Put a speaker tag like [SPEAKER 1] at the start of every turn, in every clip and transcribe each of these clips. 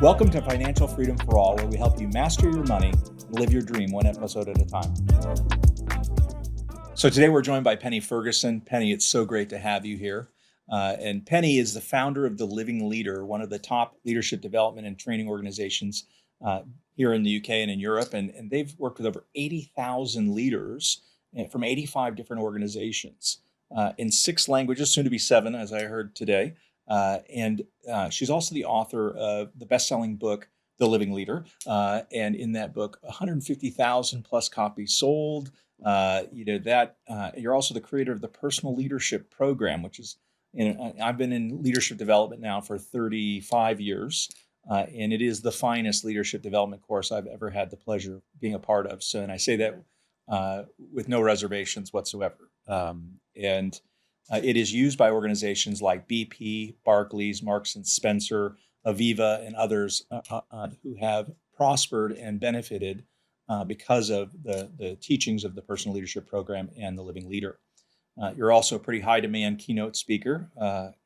[SPEAKER 1] Welcome to Financial Freedom for All, where we help you master your money and live your dream one episode at a time. So today we're joined by Penny Ferguson. Penny, it's so great to have you here. And Penny is the founder of The Living Leader, one of the top leadership development and training organizations here in the UK and in Europe. And they've worked with over 80,000 leaders from 85 different organizations in 6 languages, soon to be 7, as I heard today. And she's also the author of the best-selling book, The Living Leader. And in that book, 150,000 plus copies sold. You're also the creator of the Personal Leadership Program, which is, I've been in leadership development now for 35 years. And it is the finest leadership development course I've ever had the pleasure of being a part of. So, and I say that with no reservations whatsoever. It is used by organizations like BP, Barclays, Marks and Spencer, Aviva, and others who have prospered and benefited because of the teachings of the Personal Leadership Program and the Living Leader. You're also a pretty high demand keynote speaker.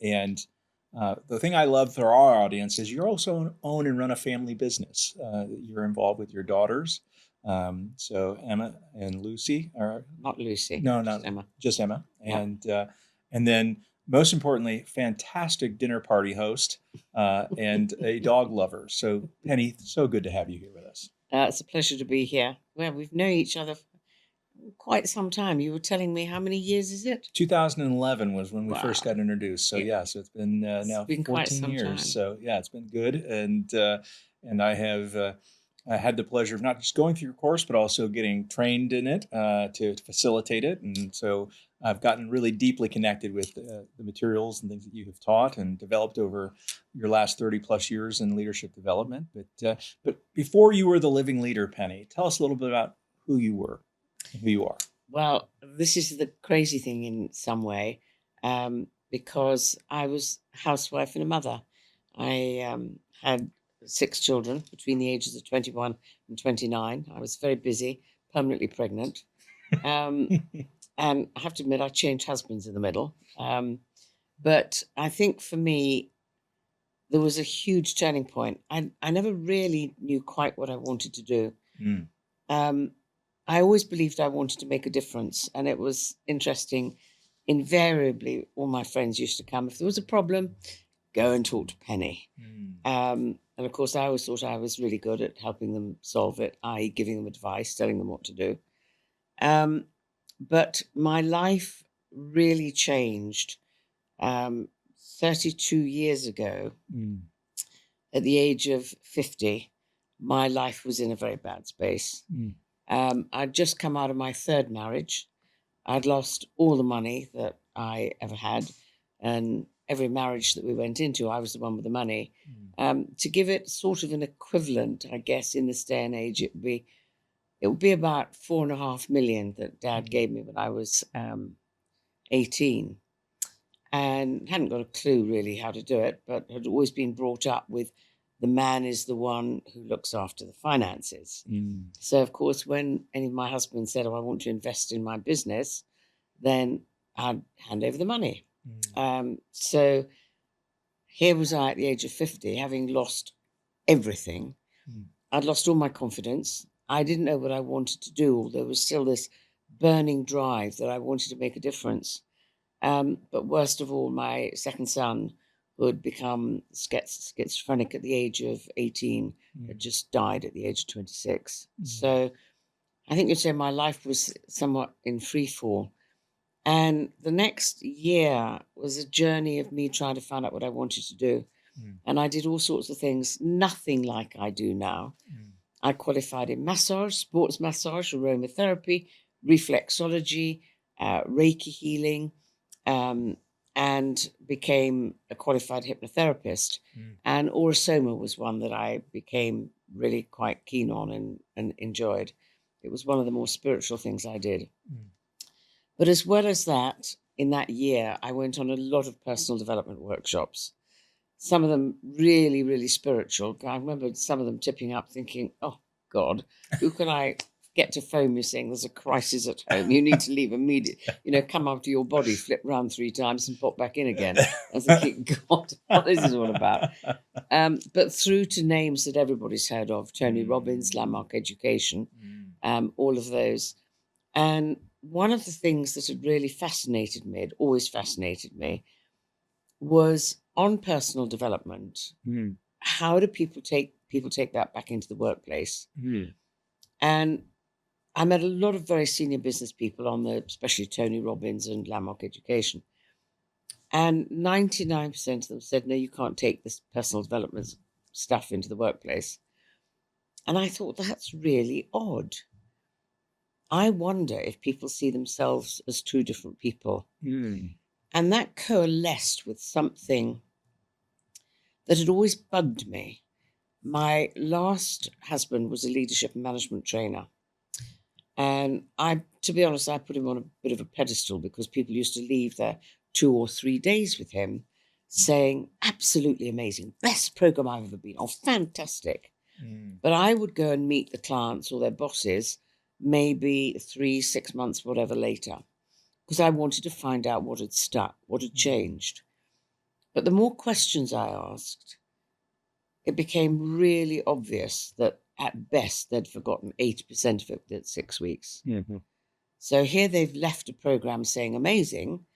[SPEAKER 1] And the thing I love for our audience is you also own and run a family business. You're involved with your daughters. So Emma and Lucy are
[SPEAKER 2] not Lucy.
[SPEAKER 1] No, just Emma.
[SPEAKER 2] Yeah.
[SPEAKER 1] And then most importantly, fantastic dinner party host and a dog lover. So Penny, so good to have you here with us.
[SPEAKER 2] It's a pleasure to be here. Well, we've known each other for quite some time. You were telling me, how many years is it?
[SPEAKER 1] 2011 was when we first got introduced. So so it's been now 14 years.
[SPEAKER 2] Time.
[SPEAKER 1] So yeah, it's been good. And I have had the pleasure of not just going through your course, but also getting trained in it to facilitate it. And so I've gotten really deeply connected with the materials and things that you have taught and developed over your last 30 plus years in leadership development. But before you were the Living Leader, Penny, tell us a little bit about who you were and who you are.
[SPEAKER 2] Well, this is the crazy thing in some way, because I was a housewife and a mother. I had 6 children between the ages of 21 and 29. I was very busy, permanently pregnant. And I have to admit, I changed husbands in the middle. But I think for me, there was a huge turning point. I never really knew quite what I wanted to do. I always believed I wanted to make a difference. And it was interesting. Invariably, all my friends used to come. If there was a problem, go and talk to Penny. And of course, I always thought I was really good at helping them solve it, i.e. giving them advice, telling them what to do. But my life really changed 32 years ago. At the age of 50, my life was in a very bad space. I'd just come out of my 3rd marriage. I'd lost all the money that I ever had. And every marriage that we went into, I was the one with the money. To give it sort of an equivalent, I guess, in this day and age, it would be about 4.5 million that Dad gave me when I was 18, and hadn't got a clue really how to do it, but had always been brought up with the man is the one who looks after the finances. So, of course, when any of my husbands said, "Oh, I want to invest in my business," then I'd hand over the money. So here was I at the age of 50, having lost everything. I'd lost all my confidence. I didn't know what I wanted to do. There was still this burning drive that I wanted to make a difference. But worst of all, my second son, who had become schizophrenic at the age of 18, had just died at the age of 26. So I think you'd say my life was somewhat in free fall. And the next year was a journey of me trying to find out what I wanted to do. And I did all sorts of things, nothing like I do now. I qualified in massage, sports massage, aromatherapy, reflexology, Reiki healing, and became a qualified hypnotherapist. And Orasoma was one that I became really quite keen on and enjoyed. It was one of the more spiritual things I did. But as well as that, in that year, I went on a lot of personal development workshops. Some of them really, really spiritual. I remember some of them tipping up thinking, oh, God, who can I get to phone you saying there's a crisis at home. You need to leave immediately. Come out to your body, flip round 3 times and pop back in again. I was thinking, God, what is this all about? But through to names that everybody's heard of, Tony Robbins, Landmark Education, all of those. And one of the things that had really fascinated me, had always fascinated me, was on personal development. How do people take that back into the workplace? And I met a lot of very senior business people especially Tony Robbins and Landmark Education. And 99% of them said, no, you can't take this personal development stuff into the workplace. And I thought, that's really odd. I wonder if people see themselves as 2 different people. And that coalesced with something that had always bugged me. My last husband was a leadership and management trainer. And to be honest, I put him on a bit of a pedestal because people used to leave their 2 or 3 days with him saying, absolutely amazing, best program I've ever been on, fantastic. But I would go and meet the clients or their bosses maybe 3, 6 months, whatever later, because I wanted to find out what had stuck, what had changed. But the more questions I asked, it became really obvious that at best they'd forgotten 80% of it within 6 weeks. So here they've left a program saying amazing,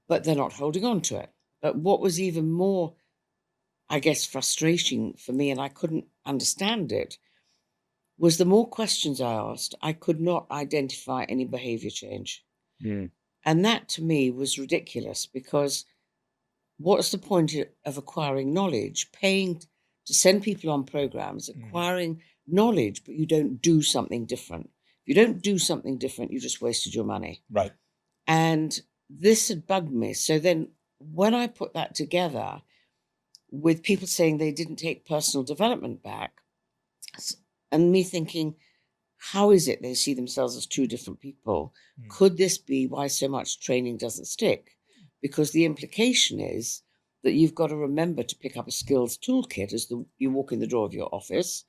[SPEAKER 2] but they're not holding on to it. But what was even more, I guess, frustrating for me, and I couldn't understand it, was the more questions I asked, I could not identify any behavior change. And that to me was ridiculous, because what's the point of acquiring knowledge, paying to send people on programs, acquiring knowledge, but you don't do something different? If you don't do something different, you just wasted your money.
[SPEAKER 1] Right.
[SPEAKER 2] And this had bugged me. So then when I put that together with people saying they didn't take personal development back, and me thinking, how is it they see themselves as 2 different people? Could this be why so much training doesn't stick? Because the implication is that you've got to remember to pick up a skills toolkit as you walk in the door of your office.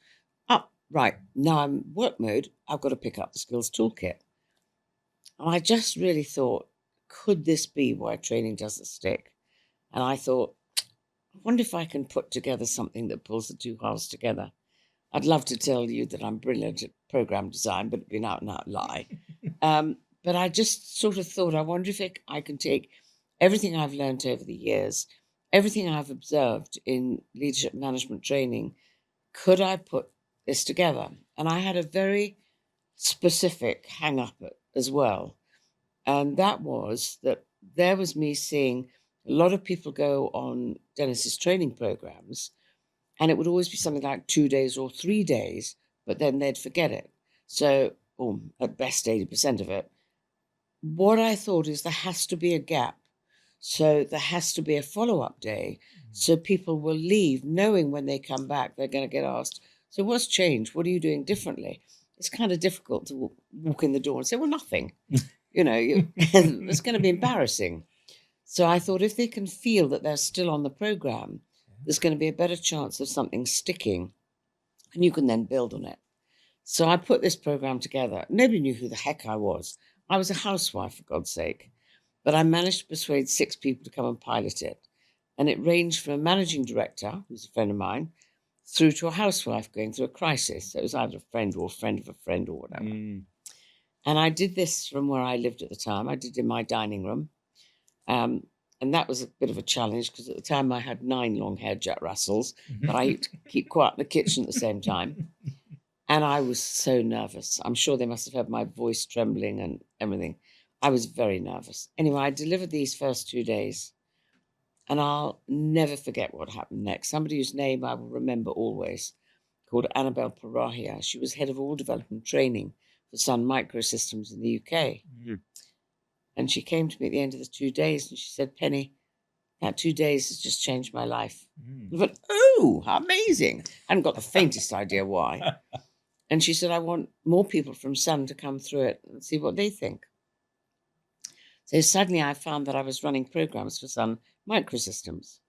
[SPEAKER 2] Right, now I'm work mode, I've got to pick up the skills toolkit. And I just really thought, could this be why training doesn't stick? And I thought, I wonder if I can put together something that pulls the 2 halves together. I'd love to tell you that I'm brilliant at program design, but it'd be an out-and-out lie. But I just sort of thought, I wonder if I can take everything I've learned over the years, everything I've observed in leadership management training, could I put this together? And I had a very specific hang-up as well. And that was that there was me seeing a lot of people go on Dennis's training programs, and it would always be something like 2 days or 3 days, but then they'd forget it. So, at best 80% of it. What I thought is there has to be a gap. So there has to be a follow-up day. So people will leave knowing when they come back, they're going to get asked, so what's changed? What are you doing differently? It's kind of difficult to walk in the door and say, well, nothing. It's going to be embarrassing. So I thought if they can feel that they're still on the program, there's going to be a better chance of something sticking, and you can then build on it. So I put this program together. Nobody knew who the heck I was. I was a housewife, for God's sake. But I managed to persuade 6 people to come and pilot it. And it ranged from a managing director, who's a friend of mine, through to a housewife going through a crisis. So it was either a friend or a friend of a friend or whatever. And I did this from where I lived at the time. I did it in my dining room. And that was a bit of a challenge because at the time I had 9 long-haired Jack Russells, but I had to keep quiet in the kitchen at the same time. And I was so nervous. I'm sure they must have heard my voice trembling and everything. I was very nervous. Anyway, I delivered these first 2 days, and I'll never forget what happened next. Somebody whose name I will remember always, called Annabelle Parahia. She was head of all development training for Sun Microsystems in the UK. And she came to me at the end of the 2 days and she said, Penny, that 2 days has just changed my life. I thought, oh, how amazing. I hadn't got the faintest idea why. And she said, I want more people from Sun to come through it and see what they think. So suddenly I found that I was running programs for Sun Microsystems.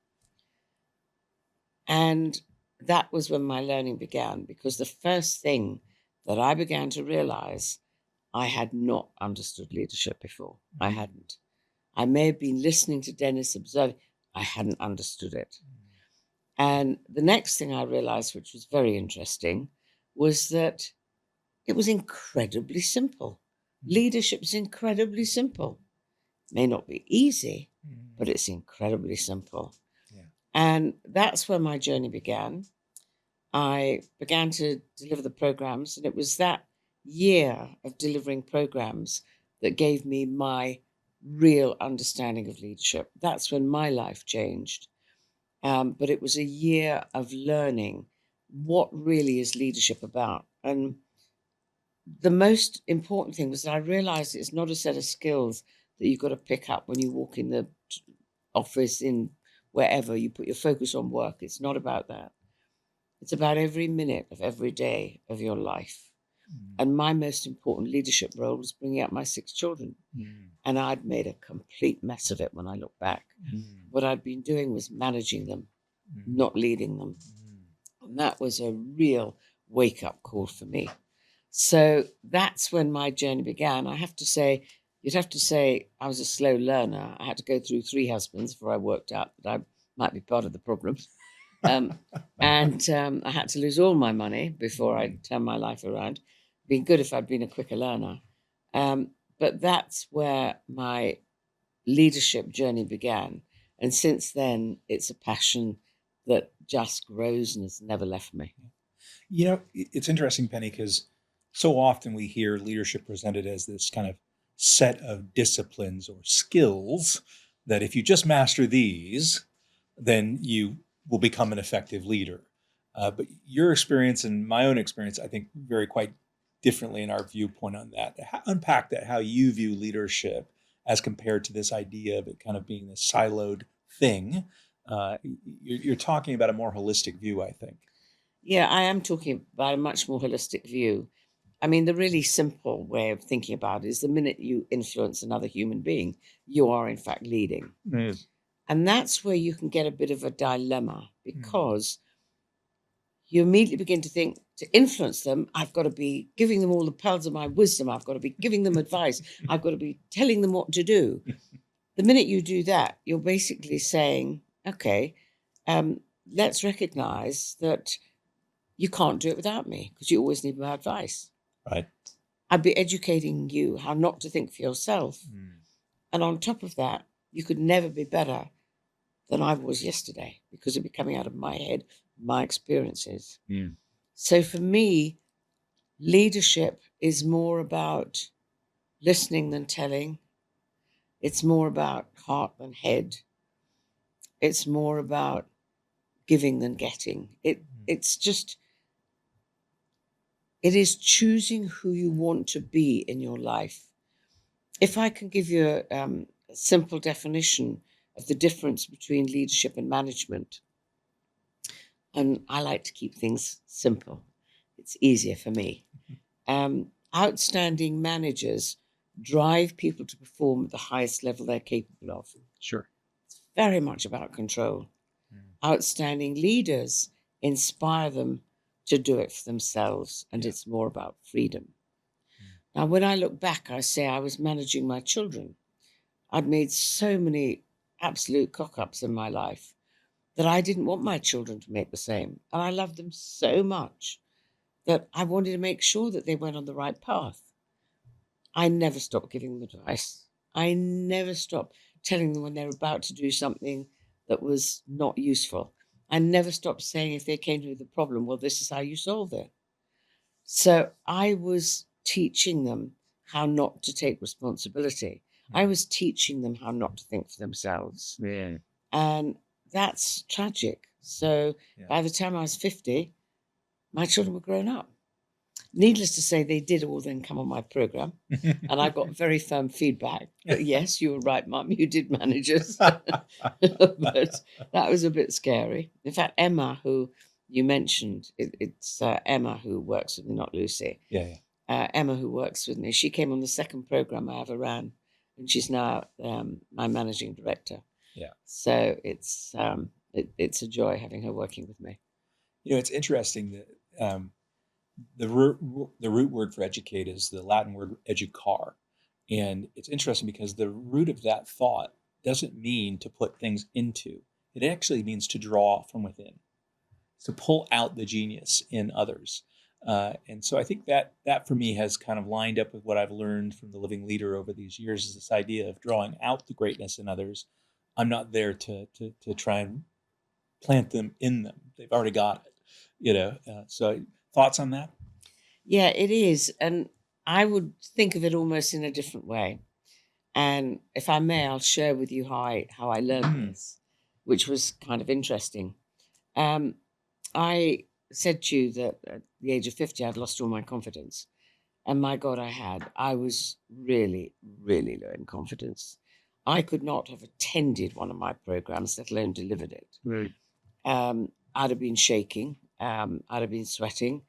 [SPEAKER 2] And that was when my learning began, because the first thing that I began to realize I had not understood leadership before. I hadn't. I may have been listening to Dennis, observing. I hadn't understood it. And the next thing I realized, which was very interesting, was that it was incredibly simple. Leadership is incredibly simple. May not be easy, but it's incredibly simple.
[SPEAKER 1] Yeah.
[SPEAKER 2] And that's where my journey began. I began to deliver the programs, and it was that year of delivering programs that gave me my real understanding of leadership. That's when my life changed. But it was a year of learning what really is leadership about. And the most important thing was that I realized it's not a set of skills that you've got to pick up when you walk in the office, in wherever you put your focus on work. It's not about that. It's about every minute of every day of your life. And my most important leadership role was bringing up my 6 children. And I'd made a complete mess of it when I look back. What I'd been doing was managing them, not leading them. And that was a real wake-up call for me. So that's when my journey began. You'd have to say I was a slow learner. I had to go through 3 husbands before I worked out that I might be part of the problem. And I had to lose all my money before I turned my life around. It'd been good if I'd been a quicker learner. But that's where my leadership journey began. And since then, it's a passion that just grows and has never left me.
[SPEAKER 1] You know, it's interesting, Penny, because so often we hear leadership presented as this kind of set of disciplines or skills that if you just master these, then you will become an effective leader. But your experience and my own experience, I think, vary quite differently in our viewpoint on that. Unpack that, how you view leadership as compared to this idea of it kind of being this siloed thing. You're talking about a more holistic view, I think.
[SPEAKER 2] Yeah, I am talking about a much more holistic view. I mean, the really simple way of thinking about it is the minute you influence another human being, you are in fact leading.
[SPEAKER 1] Yes.
[SPEAKER 2] And that's where you can get a bit of a dilemma, because you immediately begin to think, to influence them, I've got to be giving them all the pearls of my wisdom. I've got to be giving them advice. I've got to be telling them what to do. The minute you do that, you're basically saying, okay, let's recognize that you can't do it without me, because you always need my advice.
[SPEAKER 1] Right.
[SPEAKER 2] I'd be educating you how not to think for yourself. And on top of that, you could never be better than I was yesterday, because it'd be coming out of my head, my experiences. So for me, leadership is more about listening than telling. It's more about heart than head. It's more about giving than getting. It is choosing who you want to be in your life. If I can give you a simple definition of the difference between leadership and management, and I like to keep things simple. It's easier for me. Outstanding managers drive people to perform at the highest level they're capable of.
[SPEAKER 1] Sure.
[SPEAKER 2] It's very much about control. Outstanding leaders inspire them to do it for themselves, and it's more about freedom. Now, when I look back, I say I was managing my children. I'd made so many absolute cock-ups in my life that I didn't want my children to make the same. And I loved them so much that I wanted to make sure that they went on the right path. I never stopped giving them advice. I never stopped telling them when they were about to do something that was not useful. I never stopped saying, if they came to me with a problem, well, this is how you solve it. So I was teaching them how not to take responsibility. I was teaching them how not to think for themselves.
[SPEAKER 1] Yeah.
[SPEAKER 2] And that's tragic. So by the time I was 50, my children were grown up. Needless to say, they did all then come on my program. And I got very firm feedback that, yes, you were right, Mum, you did manage us. But that was a bit scary. In fact, Emma, who you mentioned, it's Emma who works with me, not Lucy.
[SPEAKER 1] Yeah.
[SPEAKER 2] Emma, who works with me, she came on the second program I ever ran, and she's now my managing director.
[SPEAKER 1] Yeah.
[SPEAKER 2] So it's a joy having her working with me.
[SPEAKER 1] You know, it's interesting that the root word for educate is the Latin word educar. And it's interesting because the root of that thought doesn't mean to put things into. It actually means to draw from within, to pull out the genius in others. And so I think that for me has kind of lined up with what I've learned from the living leader over these years, is this idea of drawing out the greatness in others. I'm not there to try and plant them in them. They've already got it, So thoughts on that?
[SPEAKER 2] Yeah, it is. And I would think of it almost in a different way. And if I may, I'll share with you how I learned this, which was kind of interesting. Um, I said to you that at the age of 50, I'd lost all my confidence. And my God, I had. I was really, really low in confidence. I could not have attended one of my programs, let alone delivered it.
[SPEAKER 1] Right.
[SPEAKER 2] I'd have been shaking. I'd have been sweating.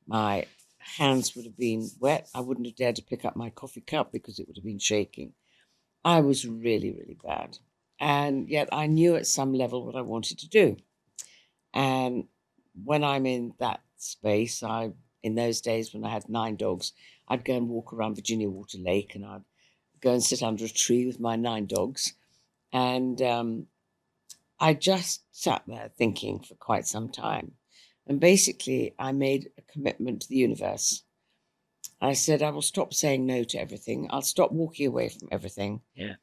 [SPEAKER 2] My hands would have been wet. I wouldn't have dared to pick up my coffee cup because it would have been shaking. I was really, really bad. And yet I knew at some level what I wanted to do. And when I'm in that space, in those days when I had 9 dogs, I'd go and walk around Virginia Water Lake, and I'd go and sit under a tree with my 9 dogs. And I just sat there thinking for quite some time. And basically, I made a commitment to the universe. I said, I will stop saying no to everything. I'll stop walking away from everything.
[SPEAKER 1] Yeah.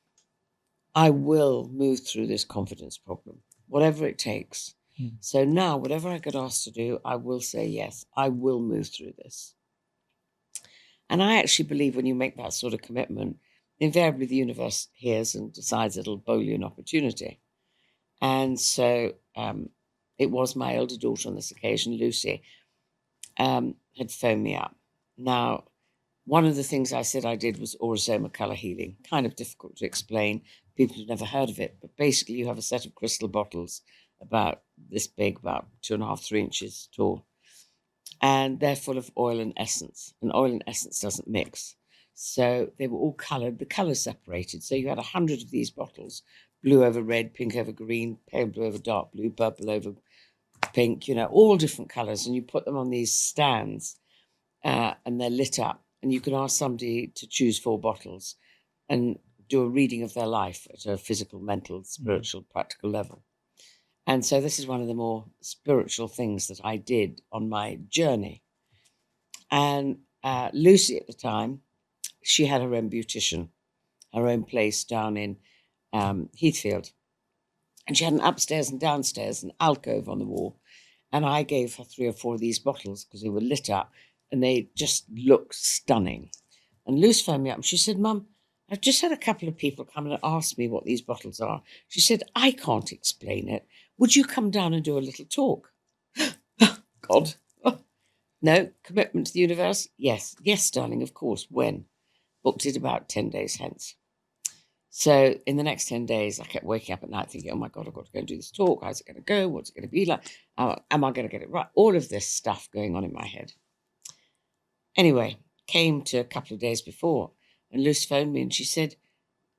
[SPEAKER 2] I will move through this confidence problem, whatever it takes. So now, whatever I get asked to do, I will say yes. I will move through this. And I actually believe when you make that sort of commitment, invariably the universe hears and decides it'll bowl you an opportunity. And so it was my elder daughter on this occasion, Lucy, had phoned me up. Now, one of the things I said I did was Orosoma color healing. Kind of difficult to explain. People have never heard of it. But basically, you have a set of crystal bottles about this big, about 2.5, 3 inches tall. And they're full of oil and essence. And oil and essence doesn't mix. So they were all colored. The colors separated. So you had 100 of these bottles. Blue over red, pink over green, pale blue over dark blue, purple over pink, all different colors. And you put them on these stands and they're lit up. And you can ask somebody to choose 4 bottles and do a reading of their life at a physical, mental, spiritual, practical level. And so this is one of the more spiritual things that I did on my journey. And Lucy at the time, she had her own beautician, her own place down in Heathfield. And she had an upstairs and downstairs, an alcove on the wall. And I gave her 3 or 4 of these bottles because they were lit up and they just looked stunning. And Luce phoned me up and she said, Mum, I've just had a couple of people come and ask me what these bottles are. She said, I can't explain it. Would you come down and do a little talk? God. Oh. No, commitment to the universe? Yes. Yes, darling, of course. When? Booked it about 10 days hence. So in the next 10 days, I kept waking up at night thinking, oh my God, I've got to go and do this talk. How's it going to go? What's it going to be like? Am I going to get it right? All of this stuff going on in my head. Anyway, came to a couple of days before and Luce phoned me and she said,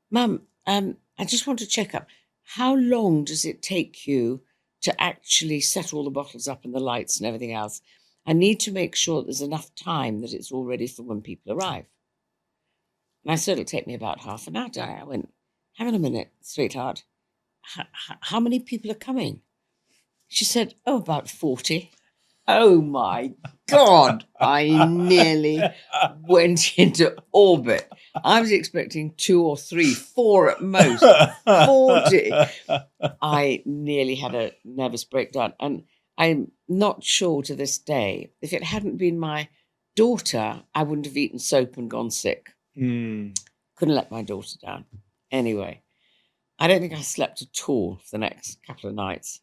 [SPEAKER 2] Mum, I just want to check up. How long does it take you to actually set all the bottles up and the lights and everything else? I need to make sure there's enough time that it's all ready for when people arrive. And I said, it'll take me about half an hour. I went, hang on a minute, sweetheart. How many people are coming? She said, oh, about 40. Oh, my God. I nearly went into orbit. I was expecting 2 or 3, 4 at most. 40. I nearly had a nervous breakdown. And I'm not sure to this day, if it hadn't been my daughter, I wouldn't have eaten soap and gone sick. Couldn't let my daughter down. Anyway, I don't think I slept at all for the next couple of nights.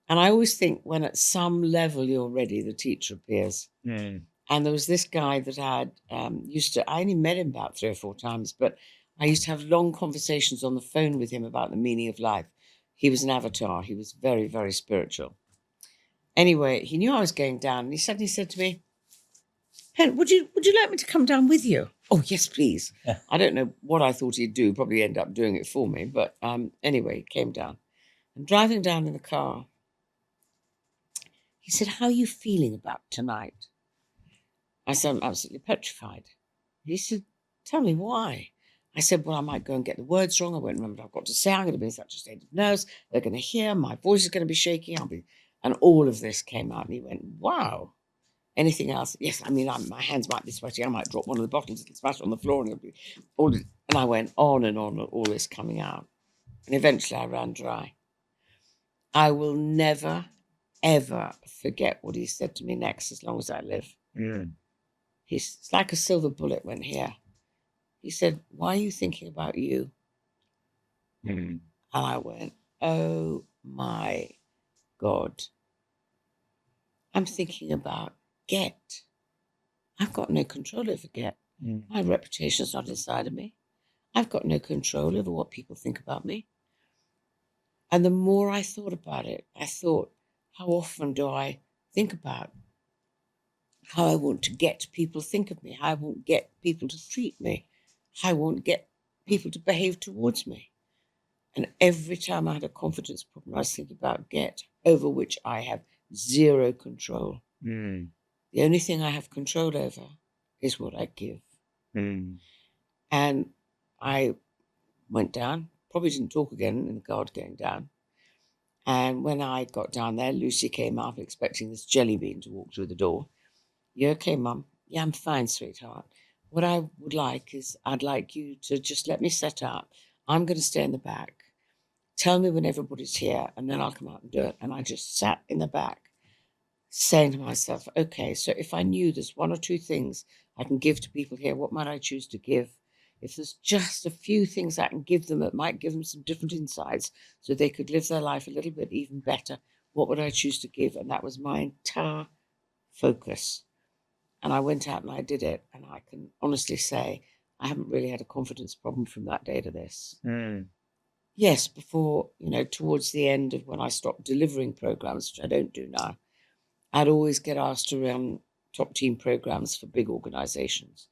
[SPEAKER 2] And I always think when at some level you're ready, the teacher appears. And there was this guy that I only met him about 3 or 4 times, but I used to have long conversations on the phone with him about the meaning of life. He was an avatar. He was very, very spiritual. Anyway, he knew I was going down and he suddenly said to me, Pen, would you like me to come down with you? Oh, yes, please. Yeah. I don't know what I thought he'd do, probably end up doing it for me. But anyway, he came down. And driving down in the car, he said, how are you feeling about tonight? I said, I'm absolutely petrified. He said, tell me why. I said, well, I might go and get the words wrong. I won't remember what I've got to say. I'm going to be in such a state of nerves. They're going to hear. My voice is going to be shaking. And all of this came out. And he went, wow. Anything else? Yes, I mean, my hands might be sweaty. I might drop one of the bottles. It'll splash on the floor. And, and I went on and on, all this coming out. And eventually I ran dry. I will never, ever forget what he said to me next as long as I live. It's like a silver bullet went here. He said, why are you thinking about you? And I went, oh my God. I'm thinking about Get. I've got no control over Get. My reputation's not inside of me. I've got no control over what people think about me. And the more I thought about it, I thought, how often do I think about how I want to get people to think of me, how I want to get people to treat me, how I want to get people to behave towards me. And every time I had a confidence problem, I was thinking about Get, over which I have zero control. The only thing I have control over is what I give. And I went down, probably didn't talk again in the guard going down. And when I got down there, Lucy came up expecting this jelly bean to walk through the door. You okay, Mum? Yeah, I'm fine, sweetheart. What I would like is I'd like you to just let me set up. I'm going to stay in the back. Tell me when everybody's here, and then I'll come out and do it. And I just sat in the back saying to myself, okay, so if I knew there's one or two things I can give to people here, what might I choose to give? If there's just a few things I can give them that might give them some different insights so they could live their life a little bit even better, what would I choose to give? And that was my entire focus. And I went out and I did it. And I can honestly say I haven't really had a confidence problem from that day to this. Yes, before, towards the end of when I stopped delivering programs, which I don't do now, I'd always get asked to run top team programs for big organizations.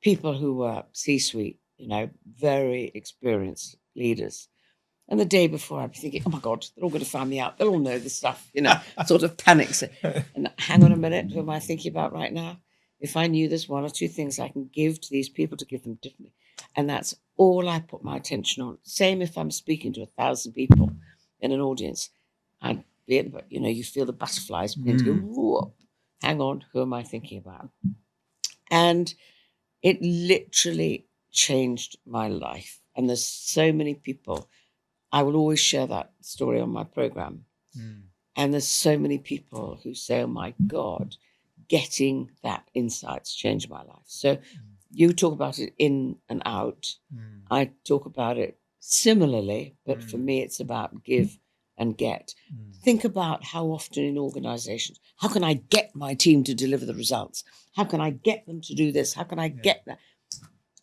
[SPEAKER 2] People who were C-suite, very experienced leaders. And the day before, I'd be thinking, oh my God, they're all going to find me out. They'll all know this stuff, sort of panics. And hang on a minute, who am I thinking about right now? If I knew there's one or two things I can give to these people to give them differently. And that's all I put my attention on. Same if I'm speaking to 1,000 people in an audience. I'd be able, you feel the butterflies begin to go, whoop, hang on, who am I thinking about? And it literally changed my life. And there's so many people. I will always share that story on my program. And there's so many people who say, oh my God, getting that insight's changed my life. So you talk about it in and out. I talk about it similarly, but for me, it's about give and get. Think about how often in organizations, how can I get my team to deliver the results? How can I get them to do this? How can I get that?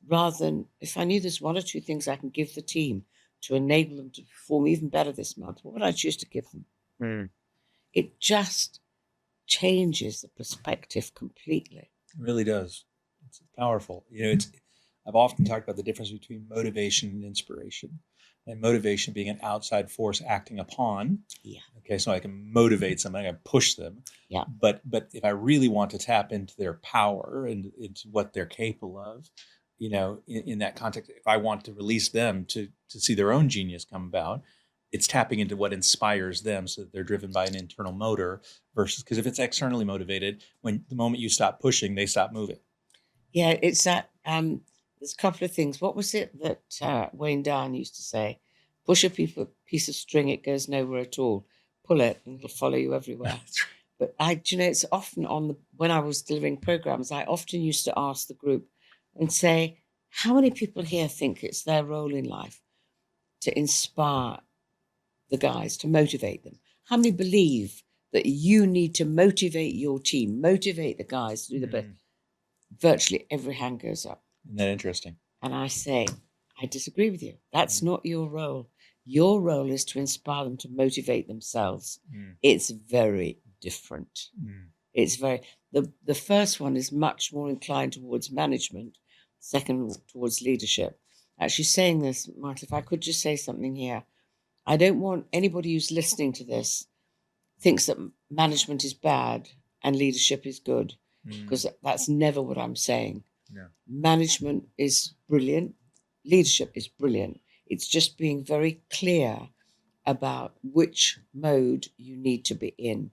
[SPEAKER 2] Rather than, if I knew there's one or two things I can give the team to enable them to perform even better this month, what would I choose to give them? It just changes the perspective completely.
[SPEAKER 1] It really does. It's powerful. I've often talked about the difference between motivation and inspiration. And motivation being an outside force acting upon.
[SPEAKER 2] Yeah.
[SPEAKER 1] Okay, so I can motivate somebody, I can push them.
[SPEAKER 2] Yeah.
[SPEAKER 1] But if I really want to tap into their power and into what they're capable of, in that context, if I want to release them to see their own genius come about, it's tapping into what inspires them so that they're driven by an internal motor versus, because if it's externally motivated, when the moment you stop pushing, they stop moving.
[SPEAKER 2] Yeah, it's that, there's a couple of things. What was it that Wayne Dyer used to say? Push a piece of string, it goes nowhere at all. Pull it and it'll follow you everywhere. But it's often when I was delivering programs, I often used to ask the group and say, how many people here think it's their role in life to inspire the guys, to motivate them? How many believe that you need to motivate your team, motivate the guys to do the best? Virtually every hand goes up.
[SPEAKER 1] Isn't that interesting?
[SPEAKER 2] And I say, I disagree with you. That's not your role. Your role is to inspire them to motivate themselves. It's very different. It's the first one is much more inclined towards management, second towards leadership. Actually saying this, Martin, if I could just say something here, I don't want anybody who's listening to this thinks that management is bad and leadership is good. because that's never what I'm saying.
[SPEAKER 1] No.
[SPEAKER 2] Management is brilliant. Leadership is brilliant. It's just being very clear about which mode you need to be in.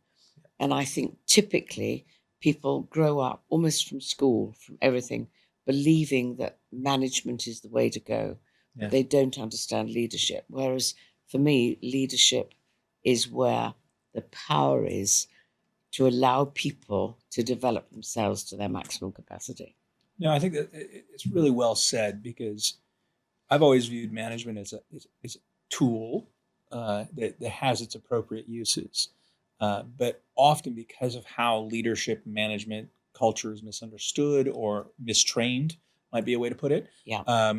[SPEAKER 2] And I think typically people grow up almost from school, from everything, believing that management is the way to go, but they don't understand leadership. Whereas for me, leadership is where the power is to allow people to develop themselves to their maximum capacity.
[SPEAKER 1] No, I think that it's really well said, because I've always viewed management as a tool that has its appropriate uses. But often, because of how leadership management culture is misunderstood or mistrained, might be a way to put it.
[SPEAKER 2] Yeah.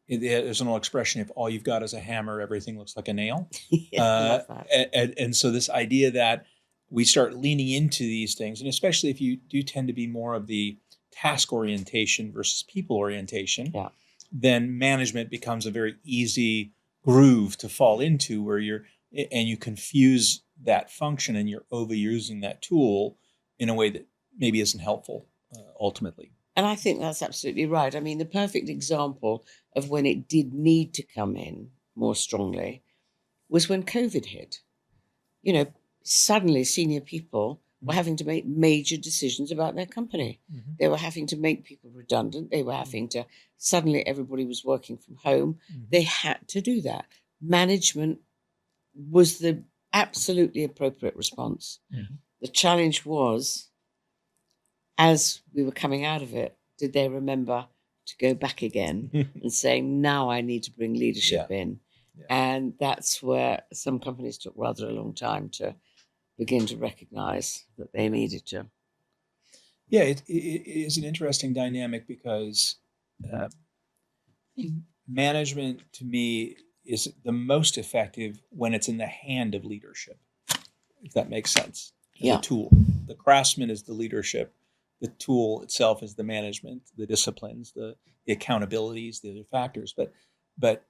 [SPEAKER 1] There's an old expression: if all you've got is a hammer, everything looks like a nail.
[SPEAKER 2] I love that.
[SPEAKER 1] And so this idea that we start leaning into these things, and especially if you do tend to be more of the task orientation versus people orientation,
[SPEAKER 2] Yeah.
[SPEAKER 1] then management becomes a very easy groove to fall into, where you confuse that function and you're overusing that tool in a way that maybe isn't helpful ultimately.
[SPEAKER 2] And I think that's absolutely right. I mean, the perfect example of when it did need to come in more strongly was when COVID hit. You know, suddenly senior people were having to make major decisions about their company.
[SPEAKER 1] Mm-hmm.
[SPEAKER 2] They were having to make people redundant. They were having to, suddenly everybody was working from home.
[SPEAKER 1] Mm-hmm.
[SPEAKER 2] They had to do that. Management was the absolutely appropriate response.
[SPEAKER 1] Mm-hmm.
[SPEAKER 2] The challenge was, as we were coming out of it, did they remember to go back again and saying, now I need to bring leadership in? Yeah. And that's where some companies took rather a long time to begin to recognize that they needed to.
[SPEAKER 1] Yeah, it is an interesting dynamic, because management, to me, is the most effective when it's in the hand of leadership, if that makes sense.
[SPEAKER 2] Yeah.
[SPEAKER 1] The tool. The craftsman is the leadership. The tool itself is the management, the disciplines, the accountabilities, the other factors. But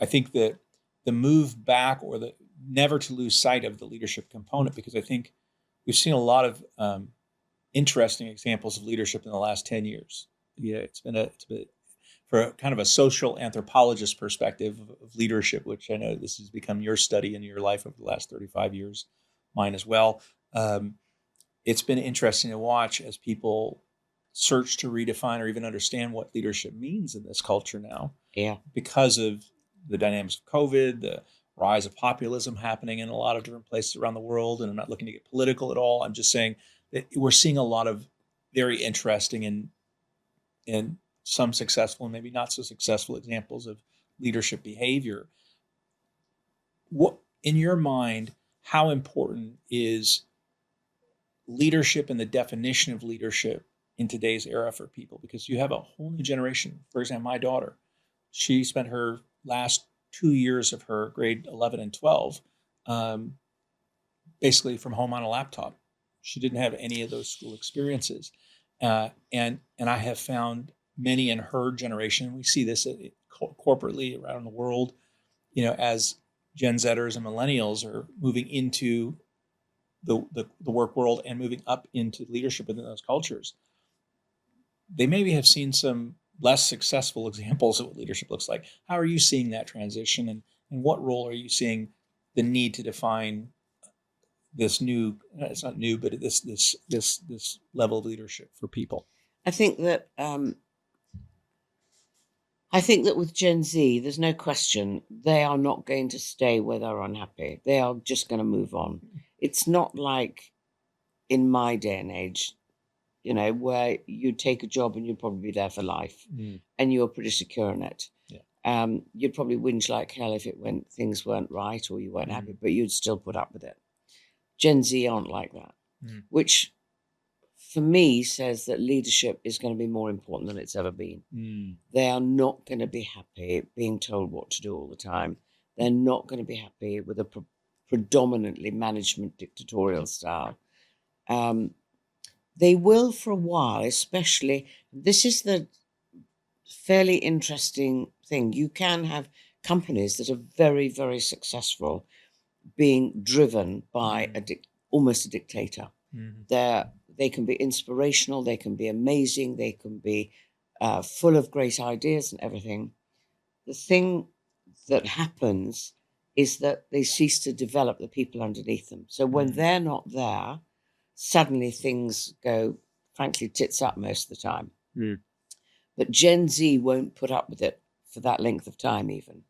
[SPEAKER 1] I think that the move back, or the never to lose sight of the leadership component, because I think we've seen a lot of interesting examples of leadership in the last 10 years. Yeah, it's been for a kind of a social anthropologist perspective of leadership, which I know this has become your study in your life over the last 35 years, mine as well. It's been interesting to watch as people search to redefine or even understand what leadership means in this culture now.
[SPEAKER 2] Yeah.
[SPEAKER 1] Because of the dynamics of COVID, the rise of populism happening in a lot of different places around the world. And I'm not looking to get political at all. I'm just saying that we're seeing a lot of very interesting and some successful and maybe not so successful examples of leadership behavior. What, in your mind, how important is leadership and the definition of leadership in today's era for people? Because you have a whole new generation. For example, my daughter, she spent her last 2 years of her grade 11 and 12 basically from home on a laptop. She didn't have any of those school experiences. And I have found many in her generation, we see this corporately around the world, as Gen Zers and millennials are moving into the work world and moving up into leadership within those cultures. They maybe have seen some less successful examples of what leadership looks like. How are you seeing that transition, and what role are you seeing the need to define this new, it's not new, but this level of leadership for people?
[SPEAKER 2] I think that with Gen Z, there's no question they are not going to stay where they're unhappy. They are just going to move on. It's not like in my day and age, where you'd take a job and you'd probably be there for life, and you're pretty secure in it. Yeah. You'd probably whinge like hell if things weren't right or you weren't happy, but you'd still put up with it. Gen Z aren't like that, which for me says that leadership is going to be more important than it's ever been. They are not going to be happy being told what to do all the time. They're not going to be happy with a predominantly management dictatorial style. They will for a while, especially, this is the fairly interesting thing. You can have companies that are very, very successful being driven by almost a dictator. The they can be inspirational, they can be amazing, they can be full of great ideas and everything. The thing that happens is that they cease to develop the people underneath them. So when they're not there, suddenly things go, frankly, tits up most of the time. But Gen Z won't put up with it for that length of time even.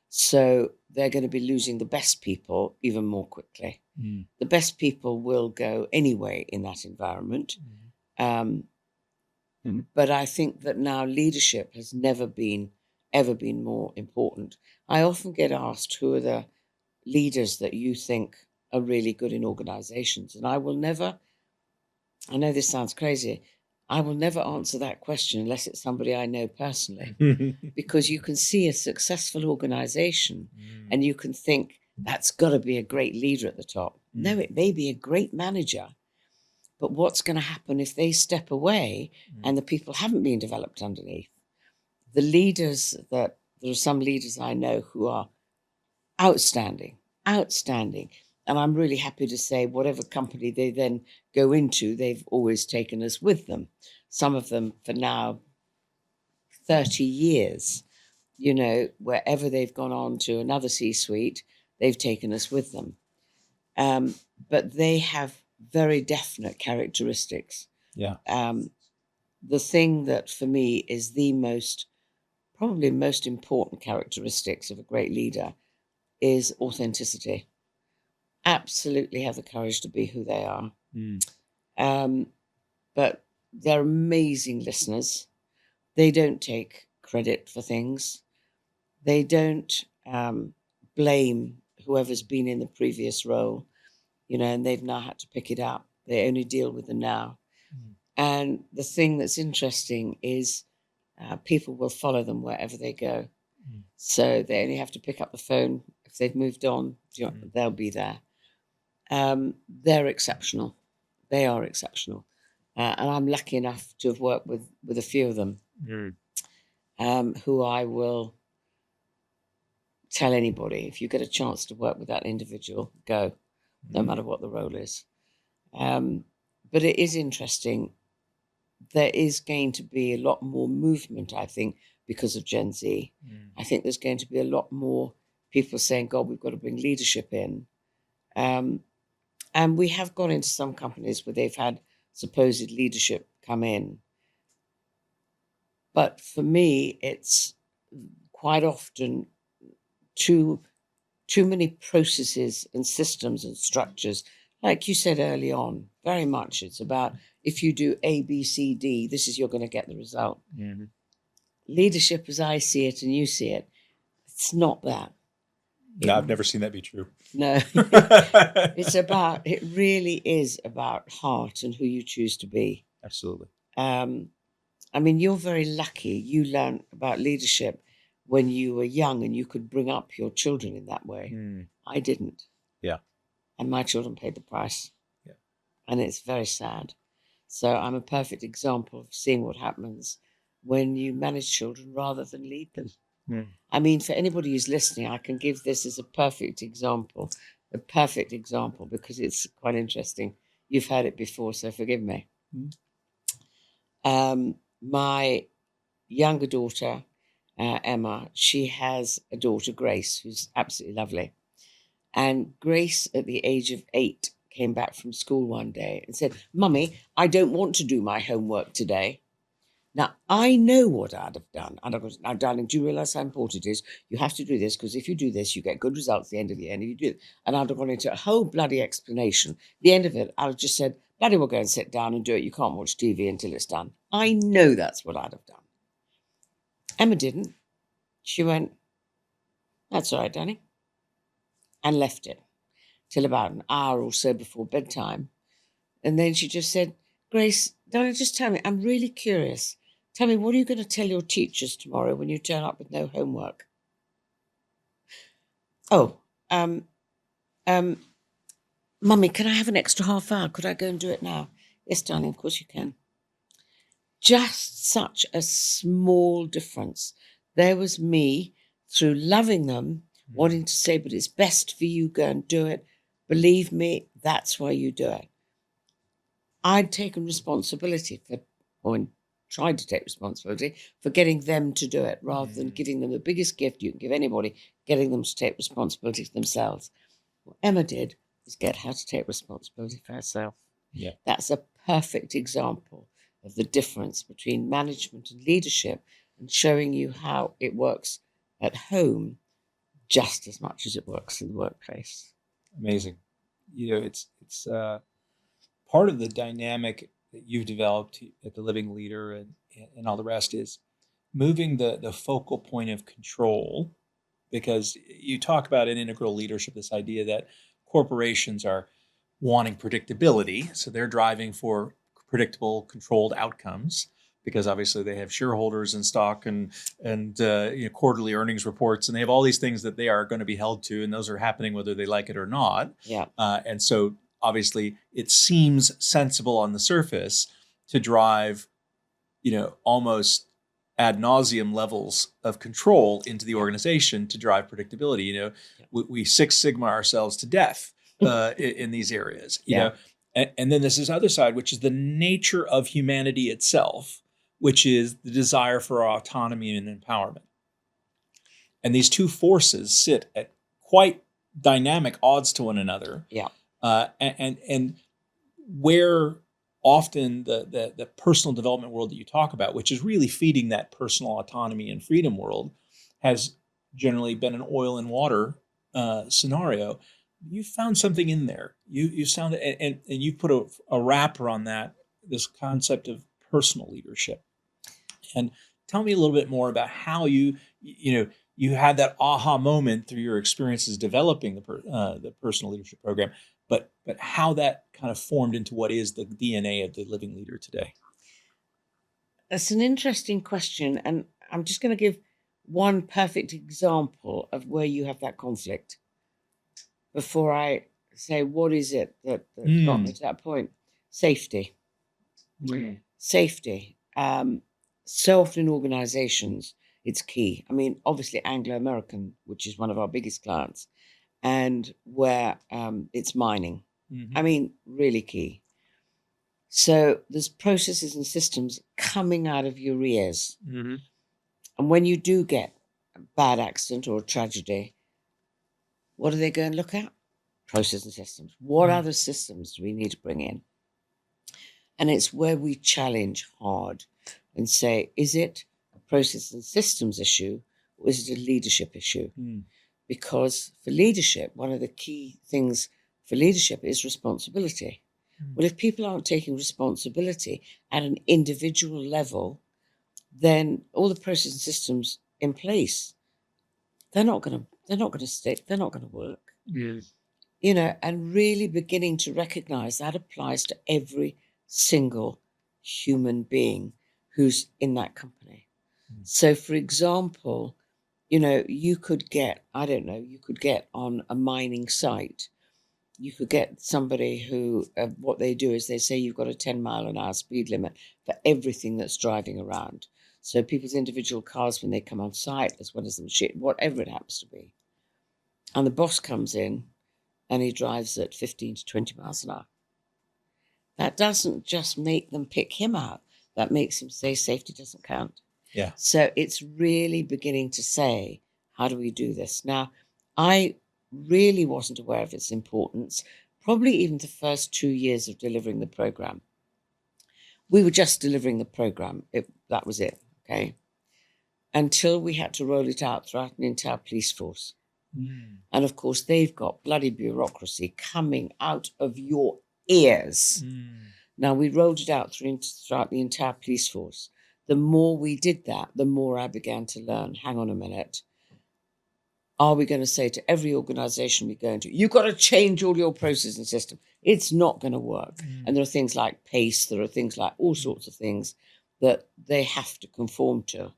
[SPEAKER 2] So they're going to be losing the best people even more quickly. The best people will go anyway in that environment. But I think that now leadership has never been, ever been more important. I often get asked, who are the leaders that you think are really good in organizations? And I will never, I know this sounds crazy, I will never answer that question unless it's somebody I know personally. Because you can see a successful organization and you can think, that's got to be a great leader at the top. No, it may be a great manager. But what's going to happen if they step away and the people haven't been developed underneath? The leaders there are some leaders I know who are outstanding. And I'm really happy to say whatever company they then go into, they've always taken us with them. Some of them for now 30 years, wherever they've gone on to another C-suite, they've taken us with them. But they have very definite characteristics.
[SPEAKER 1] Yeah.
[SPEAKER 2] The thing that for me is probably most important characteristics of a great leader is authenticity. Absolutely have the courage to be who they are. But they're amazing listeners. They don't take credit for things. They don't blame whoever's been in the previous role, and they've now had to pick it up. They only deal with the now. And the thing that's interesting is people will follow them wherever they go. So they only have to pick up the phone. If they've moved on, they'll be there. They're exceptional. They are exceptional. And I'm lucky enough to have worked with a few of them who I will tell anybody, if you get a chance to work with that individual, go, no matter what the role is. But it is interesting. There is going to be a lot more movement, I think, because of Gen Z. I think there's going to be a lot more people saying, God, we've got to bring leadership in. And we have gone into some companies where they've had supposed leadership come in. But for me, it's quite often too many processes and systems and structures. Like you said early on, very much it's about, if you do A, B, C, D, you're going to get the result. Leadership, as I see it and you see it, it's not that.
[SPEAKER 1] No, I've never seen that be true.
[SPEAKER 2] No, it really is about heart and who you choose to be.
[SPEAKER 1] Absolutely.
[SPEAKER 2] I mean, you're very lucky. You learned about leadership when you were young and you could bring up your children in that way. I didn't.
[SPEAKER 1] Yeah.
[SPEAKER 2] And my children paid the price.
[SPEAKER 1] Yeah.
[SPEAKER 2] And it's very sad. So I'm a perfect example of seeing what happens when you manage children rather than lead them. I mean, for anybody who's listening, I can give this as a perfect example, because it's quite interesting. You've heard it before, so forgive me. My younger daughter, Emma, she has a daughter, Grace, who's absolutely lovely. And Grace, at the age of 8, came back from school one day and said, Mummy, I don't want to do my homework today. Now, I know what I'd have done. And I go, now, darling, do you realise how important it is? You have to do this, because if you do this, you get good results at the end of the year. And if you do it, and I'd have gone into a whole bloody explanation. At the end of it, I'd have just said, bloody well, go and sit down and do it. You can't watch TV until it's done. I know that's what I'd have done. Emma didn't. She went, that's all right, Danny. And left it till about an hour or so before bedtime. And then she just said, Grace, darling, just tell me, I'm really curious. Tell me, what are you going to tell your teachers tomorrow when you turn up with no homework? Oh, Mummy, can I have an extra half hour? Could I go and do it now? Yes, darling, of course you can. Just such a small difference. There was me, through loving them, wanting to say, but it's best for you, go and do it. Believe me, that's why you do it. I'd taken responsibility or tried to take responsibility for getting them to do it, rather than giving them the biggest gift you can give anybody, getting them to take responsibility for themselves. What Emma did was get her to take responsibility for herself.
[SPEAKER 1] Yeah.
[SPEAKER 2] That's a perfect example of the difference between management and leadership, and showing you how it works at home just as much as it works in the workplace.
[SPEAKER 1] Amazing. It's part of the dynamic that you've developed at the Living Leader and all the rest is moving the focal point of control, because you talk about in integral leadership this idea that corporations are wanting predictability, so they're driving for predictable, controlled outcomes, because obviously they have shareholders and stock and quarterly earnings reports, and they have all these things that they are going to be held to, and those are happening whether they like it or not.
[SPEAKER 2] Yeah.
[SPEAKER 1] And so obviously it seems sensible on the surface to drive, almost ad nauseum levels of control into the organization to drive predictability. We Six Sigma ourselves to death in these areas. And then there's this other side, which is the nature of humanity itself, which is the desire for autonomy and empowerment. And these two forces sit at quite dynamic odds to one another.
[SPEAKER 2] Yeah.
[SPEAKER 1] And where often the personal development world that you talk about, which is really feeding that personal autonomy and freedom world, has generally been an oil and water scenario. You found something in there. You found it, and you put a wrapper on that, this concept of personal leadership. And tell me a little bit more about how you had that aha moment through your experiences developing the personal leadership program, but how that kind of formed into what is the DNA of the Living Leader today.
[SPEAKER 2] That's an interesting question, and I'm just going to give one perfect example of where you have that conflict before I say what is it that's got me to that point. Safety. Safety. So often in organizations, it's key. I mean, obviously Anglo-American, which is one of our biggest clients, and where it's mining.
[SPEAKER 1] Mm-hmm.
[SPEAKER 2] I mean, really key. So there's processes and systems coming out of your ears.
[SPEAKER 1] Mm-hmm.
[SPEAKER 2] And when you do get a bad accident or a tragedy, what do they go and look at? Process and systems. What other systems do we need to bring in? And it's where we challenge hard and say, is it a process and systems issue, or is it a leadership issue? Because for leadership, one of the key things for leadership is responsibility. Well, if people aren't taking responsibility at an individual level, then all the process and systems in place, they're not going to stick. They're not going to work.
[SPEAKER 1] Yes.
[SPEAKER 2] And really beginning to recognize that applies to every single human being who's in that company. So, for example, you could get on a mining site, you could get somebody who, what they do is they say you've got a 10-mile-an-hour speed limit for everything that's driving around. So people's individual cars when they come on site, as well as the machine, whatever it happens to be. And the boss comes in and he drives at 15 to 20 miles an hour. That doesn't just make them pick him out. That makes him say safety doesn't count.
[SPEAKER 1] Yeah.
[SPEAKER 2] So it's really beginning to say, how do we do this? Now, I really wasn't aware of its importance, probably even the first 2 years of delivering the program. We were just delivering the program. That was it, okay? Until we had to roll it out throughout an entire police force. And of course, they've got bloody bureaucracy coming out of your ears. Now, we rolled it out throughout the entire police force. The more we did that, the more I began to learn, hang on a minute. Are we going to say to every organization we go into, you've got to change all your process and system? It's not going to work. And there are things like PACE, there are things like all sorts of things that they have to conform to.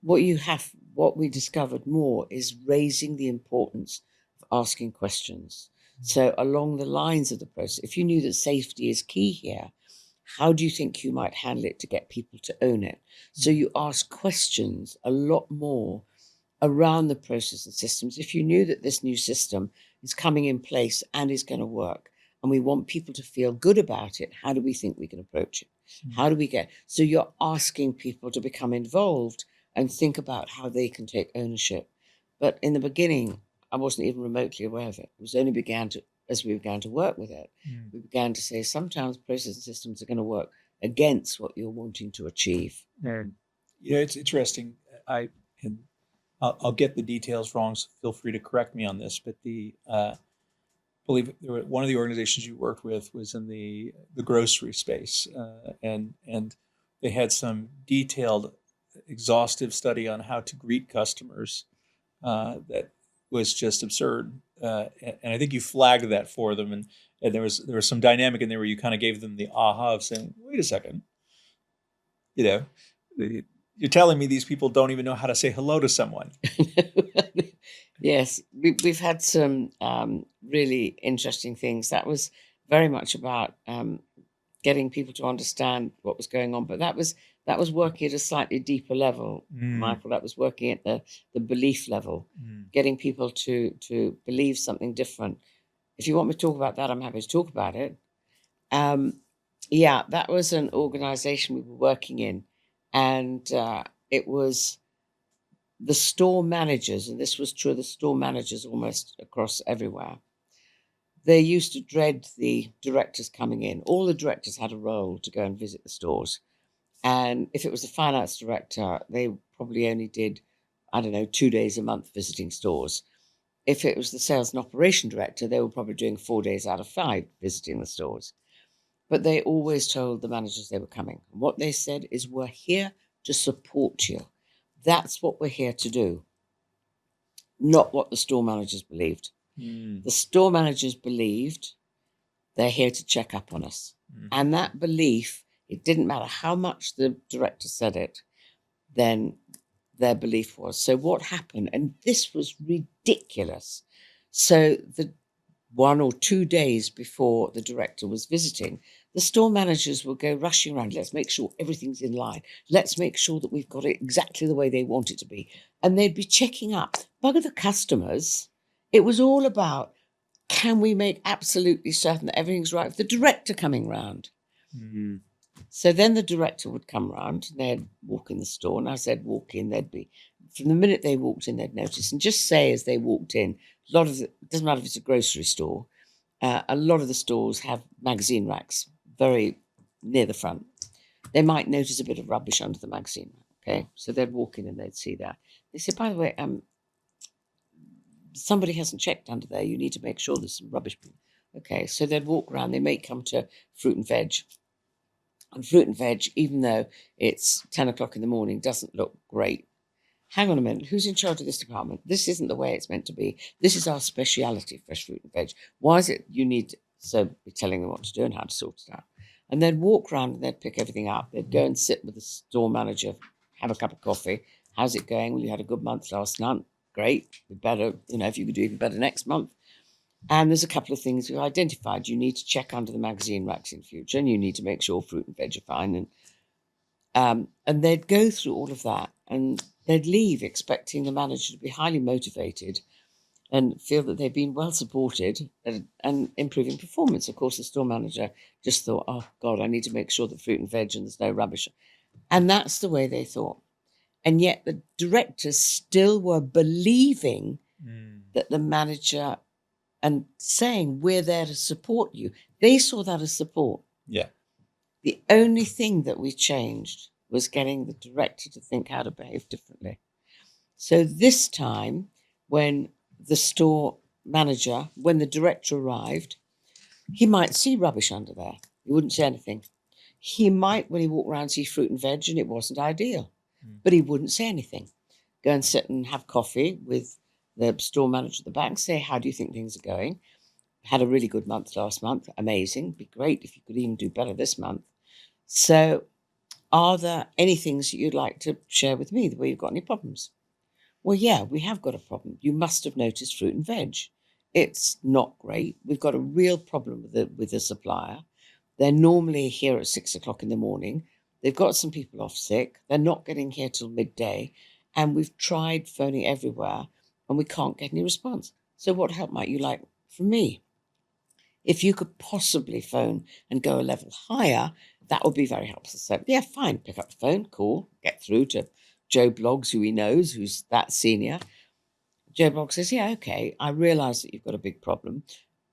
[SPEAKER 2] What we discovered more is raising the importance of asking questions. So along the lines of the process, if you knew that safety is key here, how do you think you might handle it to get people to own it? So you ask questions a lot more around the process and systems. If you knew that this new system is coming in place and is going to work, and we want people to feel good about it. How do we think we can approach it? How do we get? So you're asking people to become involved and think about how they can take ownership. But in the beginning, I wasn't even remotely aware of it. It was only as we began to work with it, we began to say sometimes processes and systems are going to work against what you're wanting to achieve.
[SPEAKER 1] It's interesting. I'll get the details wrong, so feel free to correct me on this. But I believe one of the organizations you worked with was in the grocery space, and they had some detailed, exhaustive study on how to greet customers that was just absurd. And I think you flagged that for them, and there was some dynamic in there where you kind of gave them the aha of saying, "Wait a second, you know, you're telling me these people don't even know how to say hello to someone."
[SPEAKER 2] Yes, we've had some really interesting things. That was very much about getting people to understand what was going on, but that was working at a slightly deeper level, Michael. That was working at the belief level, getting people to believe something different. If you want me to talk about that, I'm happy to talk about it. Yeah, that was an organization we were working in, and it was the store managers, and this was true of the store managers almost across everywhere. They used to dread the directors coming in. All the directors had a role to go and visit the stores. And if it was the finance director, they probably only did, I don't know, 2 days a month visiting stores. If it was the sales and operation director, they were probably doing 4 days out of 5 visiting the stores. But they always told the managers they were coming. And what they said is, we're here to support you. That's what we're here to do. Not what the store managers believed. The store managers believed they're here to check up on us. And that belief, it didn't matter how much the director said it, then their belief was. So what happened, and this was ridiculous. So the 1 or 2 days before the director was visiting, the store managers would go rushing around. Let's make sure everything's in line. Let's make sure that we've got it exactly the way they want it to be. And they'd be checking up. Bugger the customers. It was all about, can we make absolutely certain that everything's right with the director coming round? So then the director would come round and they'd walk in the store. And as they'd walk in, they'd be, from the minute they walked in, they'd notice. And just say as they walked in, a lot of it doesn't matter if it's a grocery store, a lot of the stores have magazine racks very near the front. They might notice a bit of rubbish under the magazine rack. Okay, so they'd walk in and they'd see that. They said, by the way, somebody hasn't checked under there. You need to make sure there's some rubbish. Okay, so they'd walk around. They may come to fruit and veg. And fruit and veg, even though it's 10 o'clock in the morning, doesn't look great. Hang on a minute, who's in charge of this department? This isn't the way it's meant to be. This is our speciality, fresh fruit and veg. Why is it you need to so be telling them what to do and how to sort it out? And they'd walk around and they'd pick everything up. They'd go and sit with the store manager, have a cup of coffee. How's it going? Well, you had a good month last month. Great. Be better, if you could do even better next month. And there's a couple of things we've identified. You need to check under the magazine racks in future, and you need to make sure fruit and veg are fine. And they'd go through all of that, and they'd leave expecting the manager to be highly motivated and feel that they've been well supported and improving performance. Of course, the store manager just thought, oh, God, I need to make sure that fruit and veg and there's no rubbish. And that's the way they thought. And yet the directors still were believing that the manager and saying, we're there to support you. They saw that as support.
[SPEAKER 1] Yeah.
[SPEAKER 2] The only thing that we changed was getting the director to think how to behave differently. So this time, when the store manager, when the director arrived, he might see rubbish under there. He wouldn't say anything. He might, when he walked around, see fruit and veg and it wasn't ideal, but he wouldn't say anything. Go and sit and have coffee with the store manager at the back, say, how do you think things are going? Had a really good month last month. Amazing. Be great if you could even do better this month. So are there any things that you'd like to share with me where you've got any problems? Well, yeah, we have got a problem. You must have noticed fruit and veg. It's not great. We've got a real problem with the supplier. They're normally here at 6 o'clock in the morning. They've got some people off sick. They're not getting here till midday. And we've tried phoning everywhere and we can't get any response. So what help might you like from me? If you could possibly phone and go a level higher, that would be very helpful. So, yeah, fine, pick up the phone, call, get through to Joe Bloggs, who he knows, who's that senior. Joe Bloggs says, yeah, okay, I realise that you've got a big problem.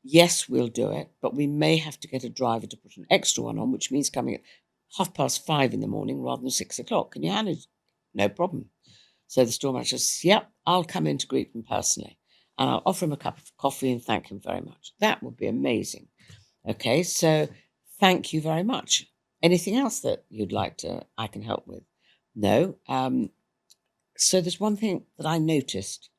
[SPEAKER 2] Yes, we'll do it, but we may have to get a driver to put an extra one on, which means coming at 5:30 in the morning rather than 6 o'clock. Can you handle it? No problem. So the store manager says, yep, I'll come in to greet them personally. And I'll offer him a cup of coffee and thank him very much. That would be amazing. Okay, so thank you very much. Anything else that you'd like I can help with? No. So there's one thing that I noticed.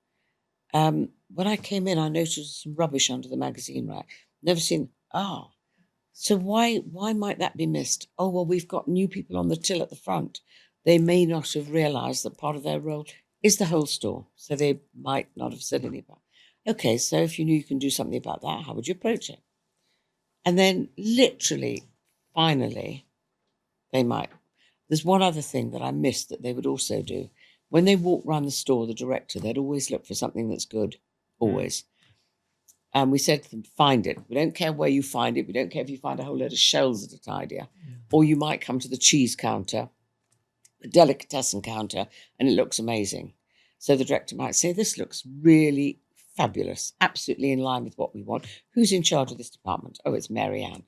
[SPEAKER 2] When I came in, I noticed some rubbish under the magazine rack. Never seen, so why might that be missed? Oh, well, we've got new people on the till at the front. They may not have realised that part of their role is the whole store, so they might not have said anything about it. Okay, so if you knew you can do something about that, how would you approach it? And then literally, finally, they might. There's one other thing that I missed that they would also do. When they walk around the store, the director, they'd always look for something that's good, always. And we said to them, find it. We don't care where you find it. We don't care if you find a whole load of shells that are tidier. Or you might come to the cheese counter, the delicatessen counter, and it looks amazing. So the director might say, this looks really fabulous, absolutely in line with what we want. Who's in charge of this department? Oh, it's Mary Ann.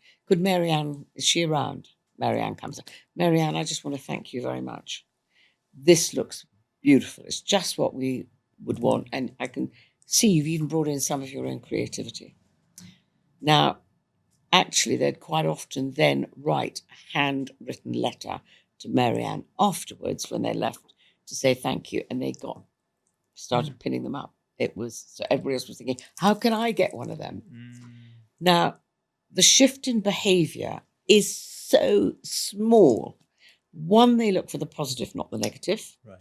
[SPEAKER 2] Is she around? Mary Ann comes in. Mary Ann, I just want to thank you very much. This looks beautiful. It's just what we would want. And I can see you've even brought in some of your own creativity. Now, actually, they'd quite often then write a handwritten letter to Mary Ann afterwards when they left to say thank you, and they started pinning them up. So everybody else was thinking, how can I get one of them? Now, the shift in behaviour is so small. One, they look for the positive, not the negative.
[SPEAKER 1] Right.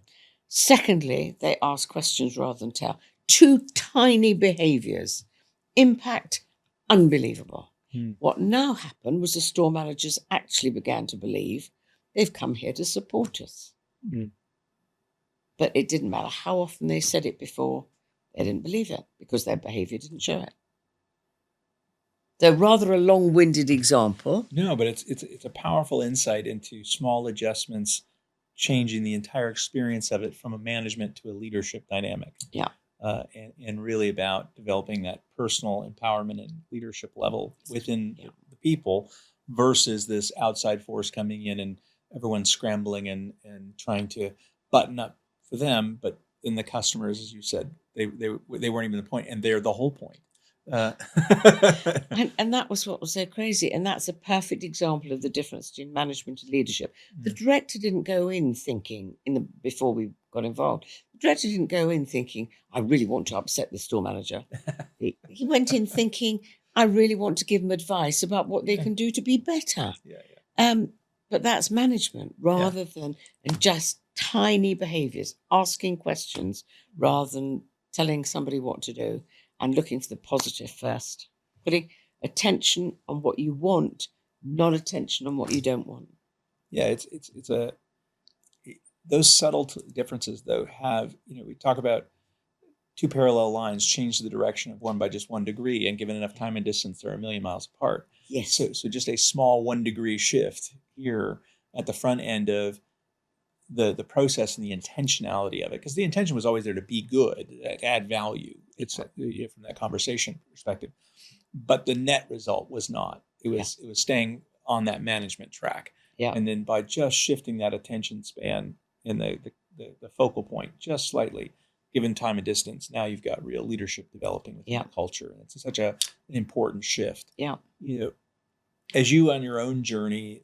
[SPEAKER 2] Secondly, they ask questions rather than tell. 2 tiny behaviours. Impact, unbelievable. What now happened was the store managers actually began to believe they've come here to support us. But it didn't matter how often they said it before, they didn't believe it because their behaviour didn't show it. So rather a long-winded example.
[SPEAKER 1] No, but it's a powerful insight into small adjustments, changing the entire experience of it from a management to a leadership dynamic.
[SPEAKER 2] Yeah.
[SPEAKER 1] And really about developing that personal empowerment and leadership level within the people versus this outside force coming in and everyone's scrambling and trying to button up for them. But then the customers, as you said, they weren't even the point, and they're the whole point.
[SPEAKER 2] And that was what was so crazy. And that's a perfect example of the difference between management and leadership. The director didn't go in thinking, before we got involved, the director didn't go in thinking, I really want to upset the store manager. He went in thinking, I really want to give them advice about what they can do to be better. But that's management rather than just tiny behaviours, asking questions rather than telling somebody what to do. And looking for the positive first, putting attention on what you want, not attention on what you don't want.
[SPEAKER 1] Yeah, those subtle differences though have, we talk about 2 parallel lines change the direction of one by just 1 degree, and given enough time and distance, they're a million miles apart.
[SPEAKER 2] Yes.
[SPEAKER 1] So just a small 1 degree shift here at the front end of the process and the intentionality of it, because the intention was always there to be good, to add value. It's from that conversation perspective, but the net result was not. It was staying on that management track.
[SPEAKER 2] Yeah.
[SPEAKER 1] And then by just shifting that attention span in the focal point just slightly, given time and distance, now you've got real leadership developing within the culture, and it's such an important shift.
[SPEAKER 2] Yeah.
[SPEAKER 1] As you on your own journey,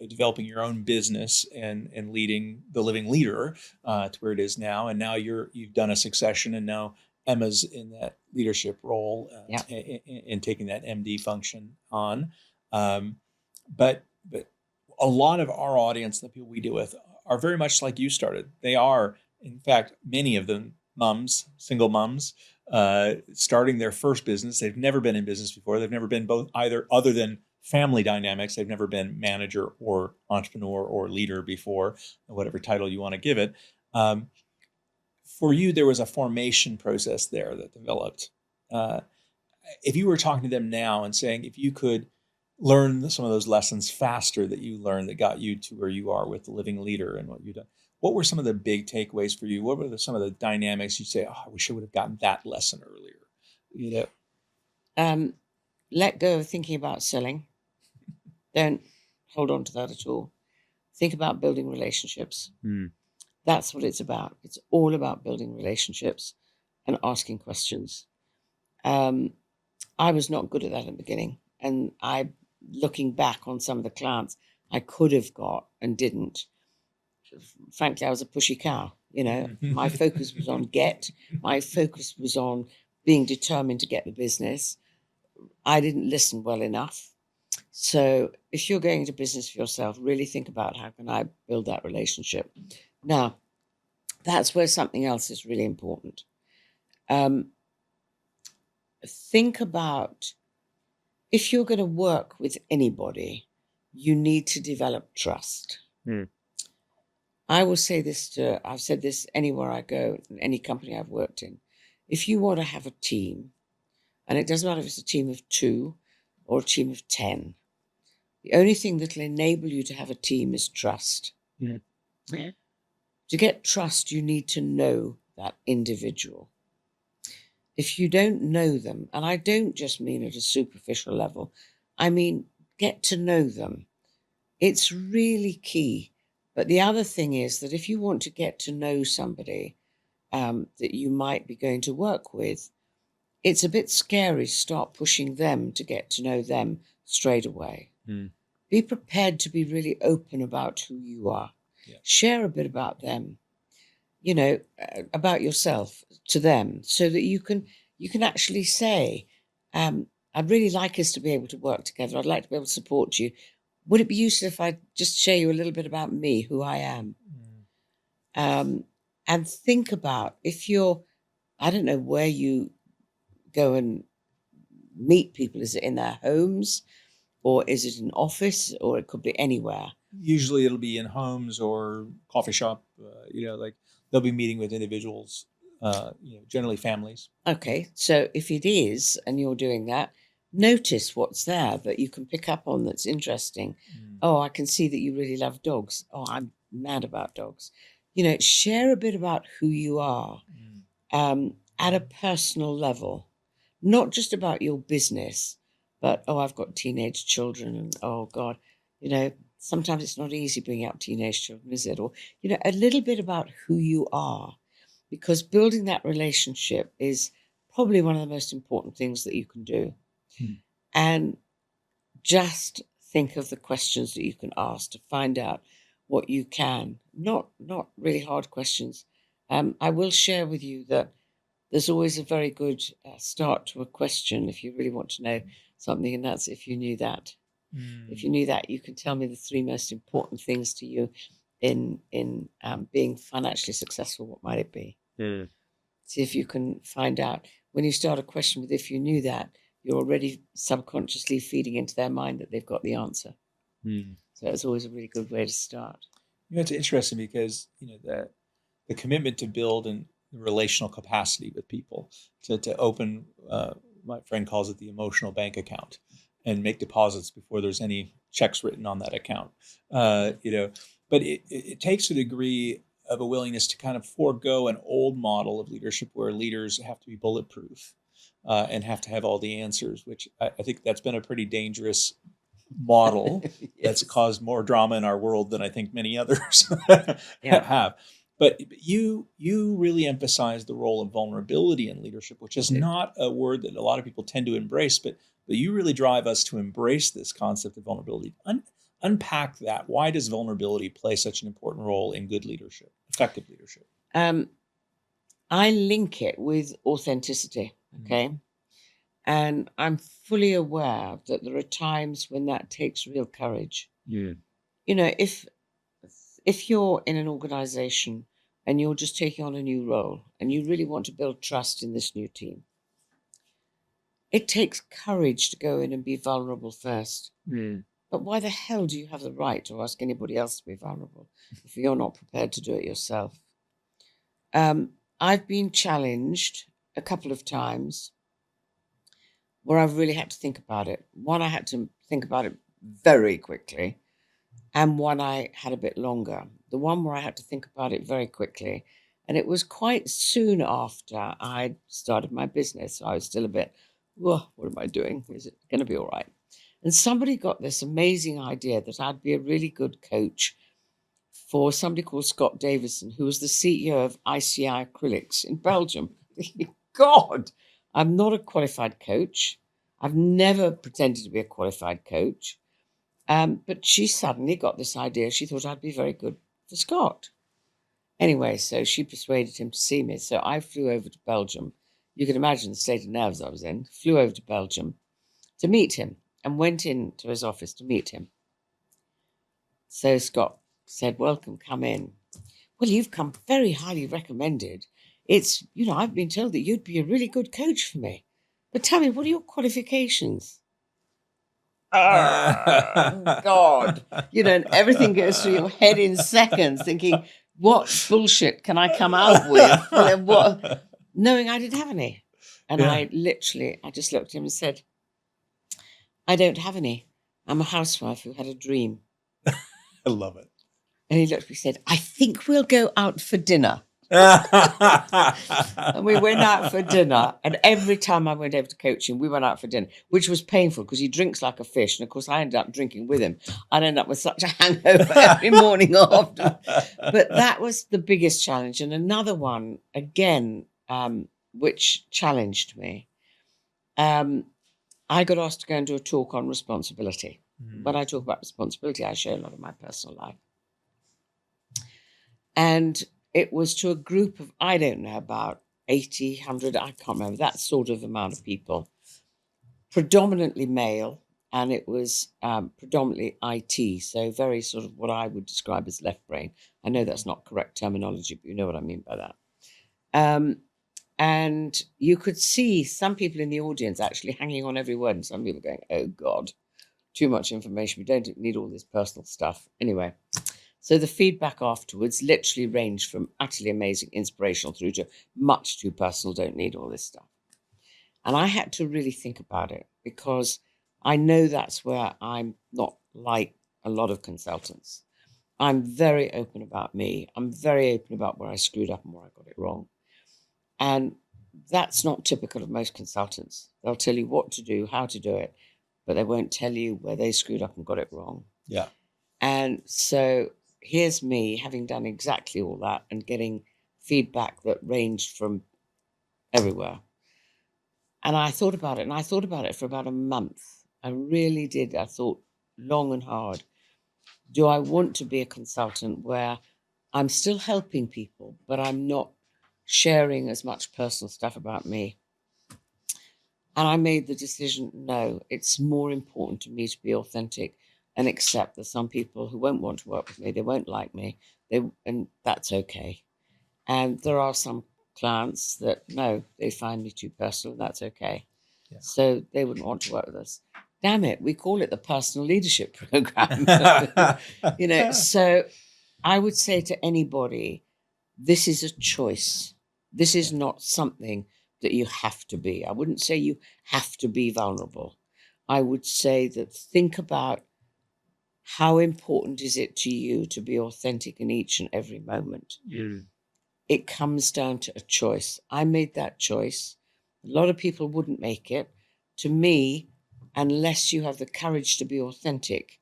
[SPEAKER 1] developing your own business and leading the living leader to where it is now, and now you've done a succession, and now Emma's in that leadership role in taking that MD function on. But a lot of our audience, the people we deal with, are very much like you started. They are, in fact, many of them single moms, starting their first business. They've never been in business before. They've never been both either, other than family dynamics. They've never been manager or entrepreneur or leader before, whatever title you want to give it. For you, there was a formation process there that developed. if you were talking to them now and saying, if you could learn some of those lessons faster that you learned that got you to where you are with the living leader and what you've done, what were some of the big takeaways for you? What were some of the dynamics you'd say, oh, I wish I would have gotten that lesson earlier? You know?
[SPEAKER 2] Let go of thinking about selling. Don't hold on to that at all. Think about building relationships. That's what it's about. It's all about building relationships and asking questions. I was not good at that at the beginning. And looking back on some of the clients I could have got and didn't, frankly, I was a pushy cow. My focus was on my focus was on being determined to get the business. I didn't listen well enough. So if you're going into business for yourself, really think about how can I build that relationship. Now, that's where something else is really important. Think about, if you're going to work with anybody, you need to develop trust. I will say this I've said this anywhere I go, in any company I've worked in. If you want to have a team, and it doesn't matter if it's a team of 2 or a team of 10, the only thing that will enable you to have a team is trust. Yeah. To get trust, you need to know that individual. If you don't know them, and I don't just mean at a superficial level, I mean get to know them. It's really key. But the other thing is that if you want to get to know somebody that you might be going to work with, it's a bit scary to start pushing them to get to know them straight away. Be prepared to be really open about who you are. Yeah. Share a bit about them, about yourself to them, so that you can actually say, I'd really like us to be able to work together. I'd like to be able to support you. Would it be useful if I just share you a little bit about me, who I am? And think about, if you're, I don't know where you go and meet people. Is it in their homes, or is it an office, or it could be anywhere?
[SPEAKER 1] Usually it'll be in homes or coffee shop. Like they'll be meeting with individuals, generally families.
[SPEAKER 2] Okay, so if it is, and you're doing that, notice what's there that you can pick up on that's interesting. Oh, I can see that you really love dogs. Oh, I'm mad about dogs. Share a bit about who you are at a personal level, not just about your business, but, oh, I've got teenage children, and oh God, sometimes it's not easy bringing up teenage children, is it? Or, a little bit about who you are, because building that relationship is probably one of the most important things that you can do. And just think of the questions that you can ask to find out what you can. Not really hard questions. I will share with you that there's always a very good start to a question if you really want to know something, and that's, if you knew that. If you knew that, you can tell me the 3 most important things to you in being financially successful. What might it be? See if you can find out. When you start a question with "if you knew that," you're already subconsciously feeding into their mind that they've got the answer. So it's always a really good way to start.
[SPEAKER 1] It's interesting because the commitment to build and relational capacity with people, to open, my friend calls it the emotional bank account, and make deposits before there's any checks written on that account. But it takes a degree of a willingness to kind of forego an old model of leadership where leaders have to be bulletproof and have to have all the answers, which I think that's been a pretty dangerous model. Yes. That's caused more drama in our world than I think many others have. But you really emphasize the role of vulnerability in leadership, which is not a word that a lot of people tend to embrace, but you really drive us to embrace this concept of vulnerability. Unpack that. Why does vulnerability play such an important role in good leadership, effective leadership?
[SPEAKER 2] I link it with authenticity, okay? And I'm fully aware that there are times when that takes real courage. If you're in an organization and you're just taking on a new role and you really want to build trust in this new team, it takes courage to go in and be vulnerable first. But why the hell do you have the right to ask anybody else to be vulnerable if you're not prepared to do it yourself? I've been challenged a couple of times where I've really had to think about it. One, I had to think about it very quickly, and one I had a bit longer. The one where I had to think about it very quickly, and it was quite soon after I started my business. I was still a bit, whoa, what am I doing? Is it going to be all right? And somebody got this amazing idea that I'd be a really good coach for somebody called Scott Davison, who was the CEO of ICI Acrylics in Belgium. God, I'm not a qualified coach. I've never pretended to be a qualified coach. But she suddenly got this idea. She thought I'd be very good for Scott. Anyway, so she persuaded him to see me. So I flew over to Belgium. You can imagine the state of nerves I was in. Flew over to Belgium to meet him and went into his office to meet him. So Scott said, welcome, come in. Well, you've come very highly recommended. It's, I've been told that you'd be a really good coach for me. But tell me, what are your qualifications? Oh, God. And everything goes through your head in seconds, thinking, what bullshit can I come out with? Knowing I didn't have any. And
[SPEAKER 1] Yeah.
[SPEAKER 2] I just looked at him and said, I don't have any. I'm a housewife who had a dream.
[SPEAKER 1] I love it.
[SPEAKER 2] And he looked at me and said, I think we'll go out for dinner. And we went out for dinner. And every time I went over to coach him, we went out for dinner, which was painful because he drinks like a fish. And of course, I ended up drinking with him. I'd end up with such a hangover every morning after. But that was the biggest challenge. And another one, again, which challenged me. I got asked to go and do a talk on responsibility. When I talk about responsibility, I share a lot of my personal life. And it was to a group of, I don't know, about 80, 100, I can't remember, that sort of amount of people, predominantly male, and it was predominantly IT, so very sort of what I would describe as left brain. I know that's not correct terminology, but you know what I mean by that. And you could see some people in the audience actually hanging on every word, and some people going, oh, God, too much information. We don't need all this personal stuff. Anyway. So the feedback afterwards literally ranged from utterly amazing, inspirational through to much too personal, don't need all this stuff. And I had to really think about it because I know that's where I'm not like a lot of consultants. I'm very open about me. I'm very open about where I screwed up and where I got it wrong. And that's not typical of most consultants. They'll tell you what to do, how to do it, but they won't tell you where they screwed up and got it wrong.
[SPEAKER 1] Yeah.
[SPEAKER 2] And so here's me having done exactly all that and getting feedback that ranged from everywhere. And I thought about it, and I thought about it for about a month. I really did. I thought long and hard. Do I want to be a consultant where I'm still helping people, but I'm not sharing as much personal stuff about me? And I made the decision, no, it's more important to me to be authentic and accept that some people who won't want to work with me, they won't like me, and that's okay. And there are some clients that, no, they find me too personal, that's okay. Yeah. So they wouldn't want to work with us. Damn it, we call it the Personal Leadership Program. So I would say to anybody, this is a choice. This is not something that you have to be. I wouldn't say you have to be vulnerable. I would say that think about how important is it to you to be authentic in each and every moment. It comes down to a choice. I made that choice. A lot of people wouldn't make it. To me, unless you have the courage to be authentic,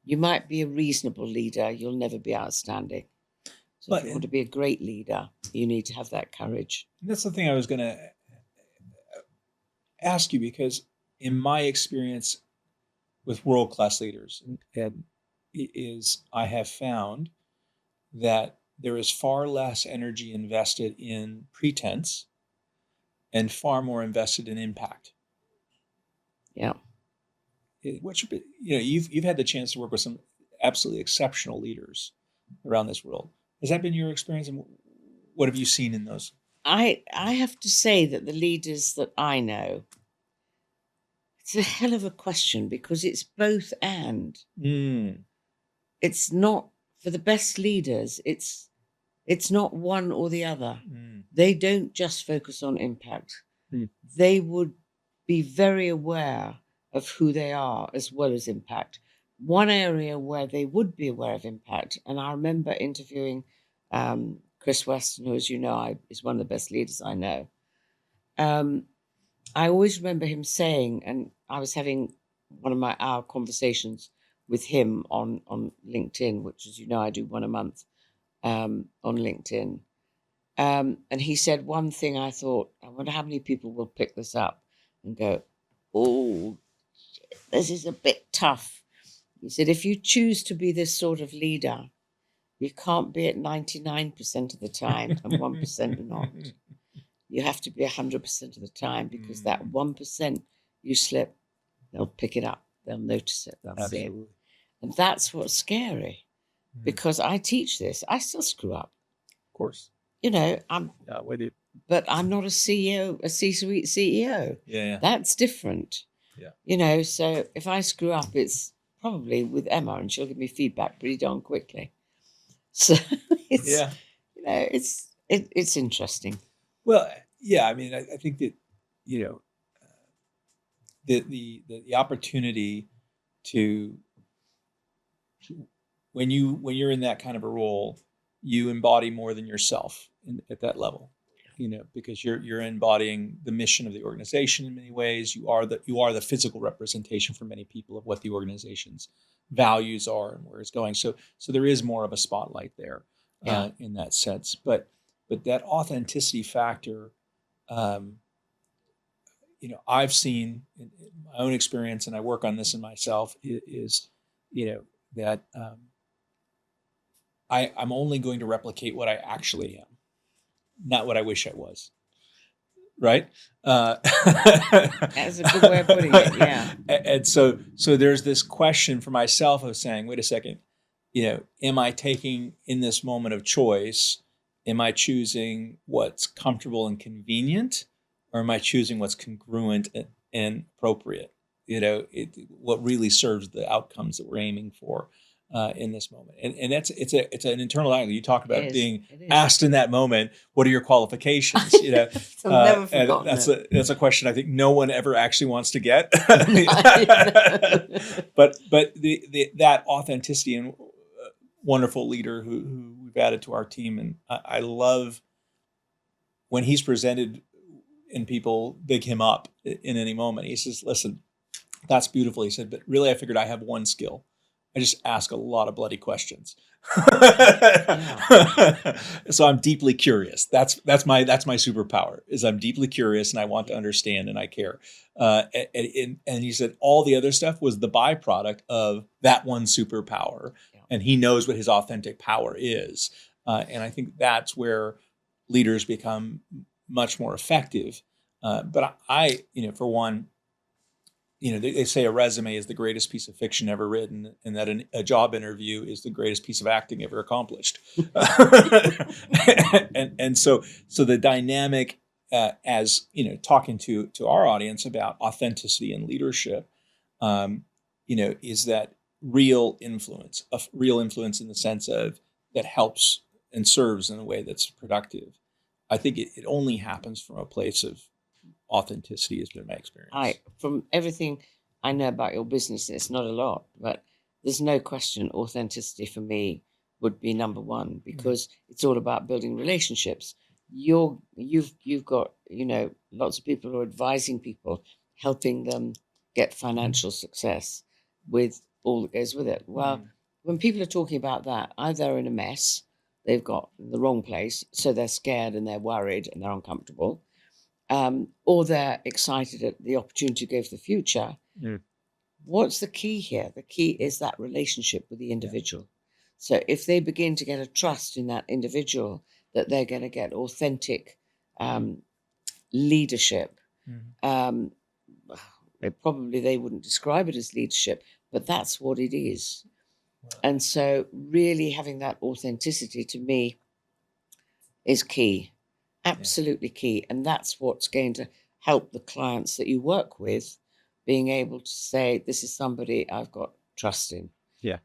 [SPEAKER 2] you might be a reasonable leader. You'll never be outstanding. So if you want to be a great leader, you need to have that courage.
[SPEAKER 1] That's the thing I was going to ask you, because in my experience with world-class leaders, I have found that there is far less energy invested in pretense and far more invested in impact.
[SPEAKER 2] Yeah.
[SPEAKER 1] You've had the chance to work with some absolutely exceptional leaders around this world. Has that been your experience, and what have you seen in those?
[SPEAKER 2] I have to say that the leaders that I know, it's a hell of a question, because it's both and. It's not, for the best leaders, it's not one or the other. They don't just focus on impact. They would be very aware of who they are as well as impact. One area where they would be aware of impact, and I remember interviewing Chris Weston, who, as you know, is one of the best leaders I know. I always remember him saying, and I was having one of our conversations with him on LinkedIn, which, as you know, I do one a month on LinkedIn. And he said one thing. I thought, I wonder how many people will pick this up and go, oh, this is a bit tough. He said, if you choose to be this sort of leader, you can't be at 99% of the time and 1% not. You have to be 100% of the time, because that 1% you slip, they'll pick it up. They'll notice it. They'll see it. And that's what's scary, because I teach this. I still screw up.
[SPEAKER 1] Of course.
[SPEAKER 2] You know, but I'm not a CEO, a C-suite CEO.
[SPEAKER 1] Yeah.
[SPEAKER 2] That's different.
[SPEAKER 1] Yeah.
[SPEAKER 2] You know, so if I screw up, it's probably with Emma, and she'll give me feedback pretty darn quickly. So it's, you know, it's interesting.
[SPEAKER 1] Well, yeah. I mean, I think that, you know, the opportunity to when you're in that kind of a role, you embody more than yourself at that level, you know, because you're embodying the mission of the organization in many ways. You are the physical representation for many people of what the organization's values are and where it's going. So there is more of a spotlight there in that sense. But that authenticity factor, you know, I've seen in my own experience, and I work on this in myself, is you know, that I'm only going to replicate what I actually am, not what I wish I was. Right?
[SPEAKER 2] That's a good way of putting it, yeah.
[SPEAKER 1] And so there's this question for myself of saying, wait a second, you know, am I taking in this moment of choice, am I choosing what's comfortable and convenient, or am I choosing what's congruent and appropriate? You know, what really serves the outcomes that we're aiming for in this moment. And it's an internal dialogue. You talk about being asked in that moment, what are your qualifications? You know,
[SPEAKER 2] I've never forgotten
[SPEAKER 1] that's a question I think no one ever actually wants to get. but that authenticity and wonderful leader who we've added to our team, and I love when he's presented and people big him up in any moment. He says, listen, that's beautiful. He said, but really I figured I have one skill. I just ask a lot of bloody questions. So I'm deeply curious. That's my superpower, is I'm deeply curious and I want to understand and I care. And he said all the other stuff was the byproduct of that one superpower. Yeah. And he knows what his authentic power is. And I think that's where leaders become much more effective. But I, you know, for one, you know, they say a resume is the greatest piece of fiction ever written, and that a job interview is the greatest piece of acting ever accomplished. and so the dynamic, as you know, talking to our audience about authenticity and leadership, you know, is that real influence in the sense of that helps and serves in a way that's productive. I think it only happens from a place of authenticity, has been my experience.
[SPEAKER 2] From everything I know about your business, it's not a lot, but there's no question authenticity for me would be number one, because it's all about building relationships. You've got, you know, lots of people who are advising people, helping them get financial success with all that goes with it. Well, when people are talking about that, either they're in a mess, they've got the wrong place, so they're scared and they're worried and they're uncomfortable. Or they're excited at the opportunity to go for the future. What's the key here? The key is that relationship with the individual. Yeah. So if they begin to get a trust in that individual, that they're going to get authentic leadership, probably they wouldn't describe it as leadership, but that's what it is. Wow. And so really having that authenticity to me is key. Absolutely key. And that's what's going to help the clients that you work with being able to say, this is somebody I've got trust in.
[SPEAKER 1] Yeah.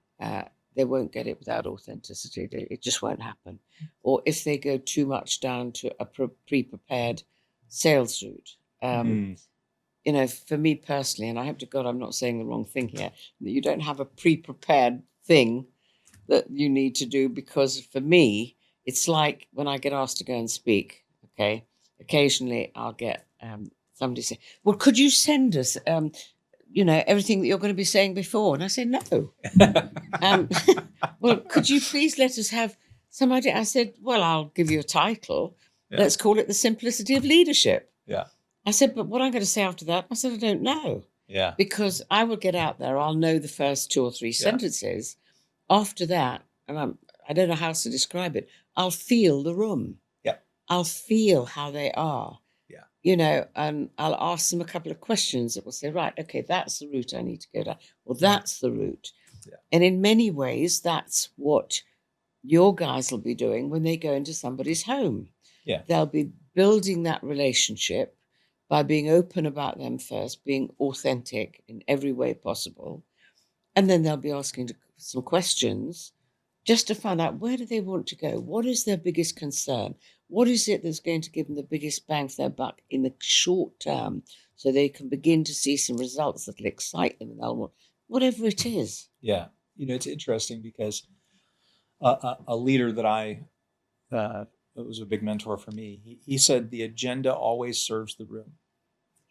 [SPEAKER 2] They won't get it without authenticity. It just won't happen. Or if they go too much down to a pre-prepared sales route, for me personally, and I hope to God I'm not saying the wrong thing here, that you don't have a pre-prepared thing that you need to do, because for me, it's like when I get asked to go and speak, okay, occasionally I'll get somebody say, well, could you send us, everything that you're going to be saying before? And I say, no. Well, could you please let us have some idea? I said, well, I'll give you a title.
[SPEAKER 1] Yeah.
[SPEAKER 2] Let's call it The Simplicity of Leadership.
[SPEAKER 1] Yeah.
[SPEAKER 2] I said, but what I'm going to say after that, I said, I don't know.
[SPEAKER 1] Yeah.
[SPEAKER 2] Because I will get out there, I'll know the first 2 or 3 sentences. After that, and I don't know how else to describe it, I'll feel the room.
[SPEAKER 1] Yeah.
[SPEAKER 2] I'll feel how they are.
[SPEAKER 1] Yeah.
[SPEAKER 2] And I'll ask them a couple of questions that will say, right, okay, that's the route I need to go down. Well, that's the route.
[SPEAKER 1] Yeah.
[SPEAKER 2] And in many ways, that's what your guys will be doing when they go into somebody's home.
[SPEAKER 1] Yeah.
[SPEAKER 2] They'll be building that relationship by being open about them first, being authentic in every way possible. And then they'll be asking some questions just to find out, where do they want to go? What is their biggest concern? What is it that's going to give them the biggest bang for their buck in the short term, so they can begin to see some results that will excite them, and they'll want whatever it is.
[SPEAKER 1] Yeah. It's interesting because a leader that was a big mentor for me, he said the agenda always serves the room.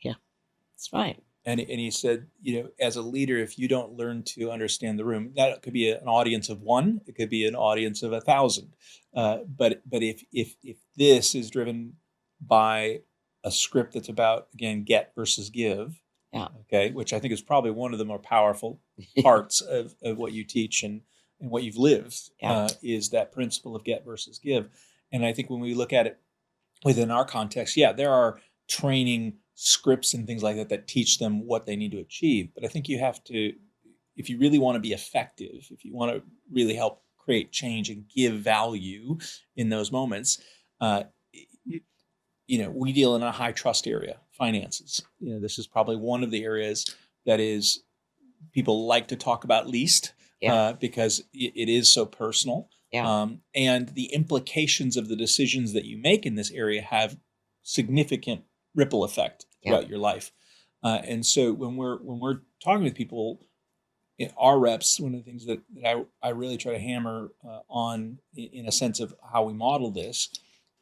[SPEAKER 2] Yeah, that's right.
[SPEAKER 1] And he said, as a leader, if you don't learn to understand the room, that could be an audience of 1, it could be an audience of 1,000. But if this is driven by a script that's about, again, get versus give, okay, which I think is probably one of the more powerful parts of what you teach and what you've lived, is that principle of get versus give. And I think when we look at it within our context, there are training scripts and things like that teach them what they need to achieve. But I think you have to, if you really want to be effective, if you want to really help create change and give value in those moments, we deal in a high trust area, finances. This is probably one of the areas that is people like to talk about least, because it is so personal. And the implications of the decisions that you make in this area have significant ripple effect throughout your life. And so when we're talking with people, our reps, one of the things that I really try to hammer on in a sense of how we model this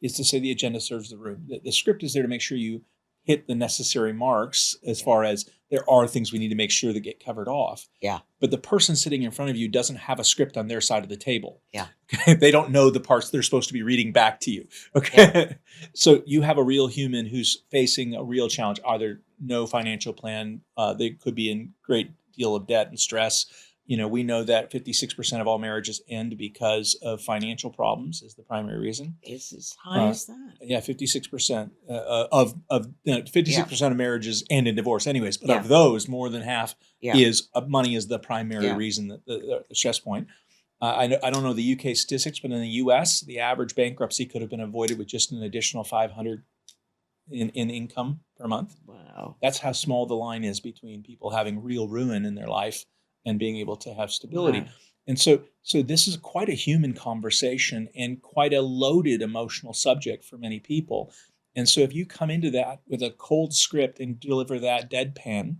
[SPEAKER 1] is to say the agenda serves the room. The script is there to make sure you hit the necessary marks as far as there are things we need to make sure that get covered off.
[SPEAKER 2] Yeah.
[SPEAKER 1] But the person sitting in front of you doesn't have a script on their side of the table.
[SPEAKER 2] Yeah.
[SPEAKER 1] Okay? They don't know the parts they're supposed to be reading back to you. Okay. Yeah. So you have a real human who's facing a real challenge, either no financial plan, they could be in great deal of debt and stress. We know that 56% of all marriages end because of financial problems is the primary reason.
[SPEAKER 2] It's as high as that.
[SPEAKER 1] Yeah, 56% of 56% of marriages end in divorce, anyways. But of those, more than half is money is the primary reason, that the stress point. I don't know the UK statistics, but in the US, the average bankruptcy could have been avoided with just an additional $500 in income per month.
[SPEAKER 2] Wow,
[SPEAKER 1] that's how small the line is between people having real ruin in their life and being able to have stability. Wow. And so this is quite a human conversation and quite a loaded emotional subject for many people. And so if you come into that with a cold script and deliver that deadpan,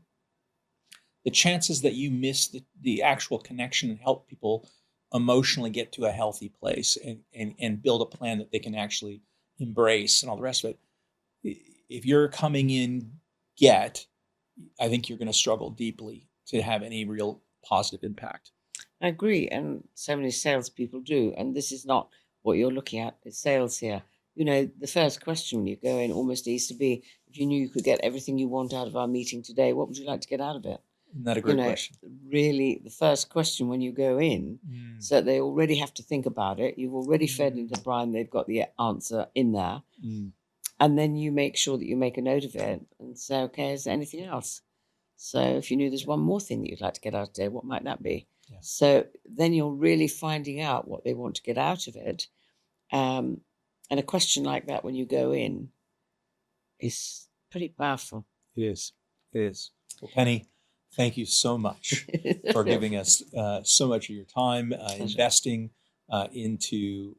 [SPEAKER 1] the chances that you miss the actual connection and help people emotionally get to a healthy place and build a plan that they can actually embrace and all the rest of it. If you're coming in I think you're going to struggle deeply to have any real positive impact.
[SPEAKER 2] I agree. And so many salespeople do. And this is not what you're looking at. It's sales here. The first question when you go in almost needs to be, if you knew you could get everything you want out of our meeting today, what would you like to get out of it?
[SPEAKER 1] Isn't that a great question?
[SPEAKER 2] Really, the first question when you go in, so they already have to think about it. You've already fed into Brian, they've got the answer in there. And then you make sure that you make a note of it and say, okay, is there anything else? So if you knew there's one more thing that you'd like to get out today, what might that be? Yeah. So then you're really finding out what they want to get out of it. And a question like that when you go in is pretty powerful.
[SPEAKER 1] It is. It is. Well, Penny, thank you so much for giving us so much of your time, investing into,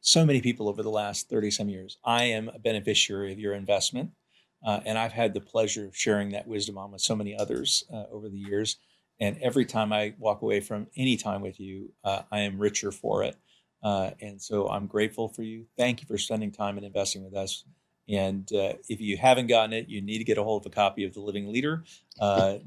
[SPEAKER 1] so many people over the last 30-some years. I am a beneficiary of your investment. And I've had the pleasure of sharing that wisdom on with so many others over the years. And every time I walk away from any time with you, I am richer for it. And so I'm grateful for you. Thank you for spending time and investing with us. And if you haven't gotten it, you need to get a hold of a copy of The Living Leader.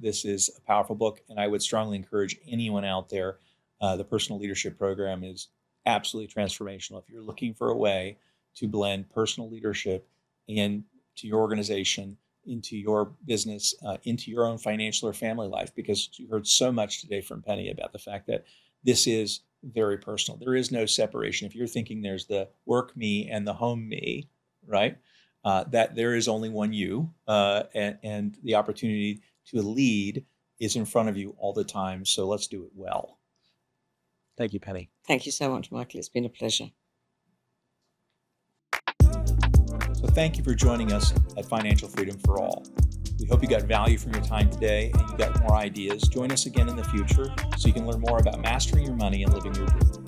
[SPEAKER 1] This is a powerful book, and I would strongly encourage anyone out there. The Personal Leadership Program is absolutely transformational. If you're looking for a way to blend personal leadership into your organization, into your business, into your own financial or family life, because you heard so much today from Penny about the fact that this is very personal. There is no separation. If you're thinking there's the work me and the home me, right? That there is only one you, and the opportunity to lead is in front of you all the time. So let's do it well. Thank you, Penny.
[SPEAKER 2] Thank you so much, Michael. It's been a pleasure.
[SPEAKER 1] So thank you for joining us at Financial Freedom for All. We hope you got value from your time today and you got more ideas. Join us again in the future so you can learn more about mastering your money and living your dream.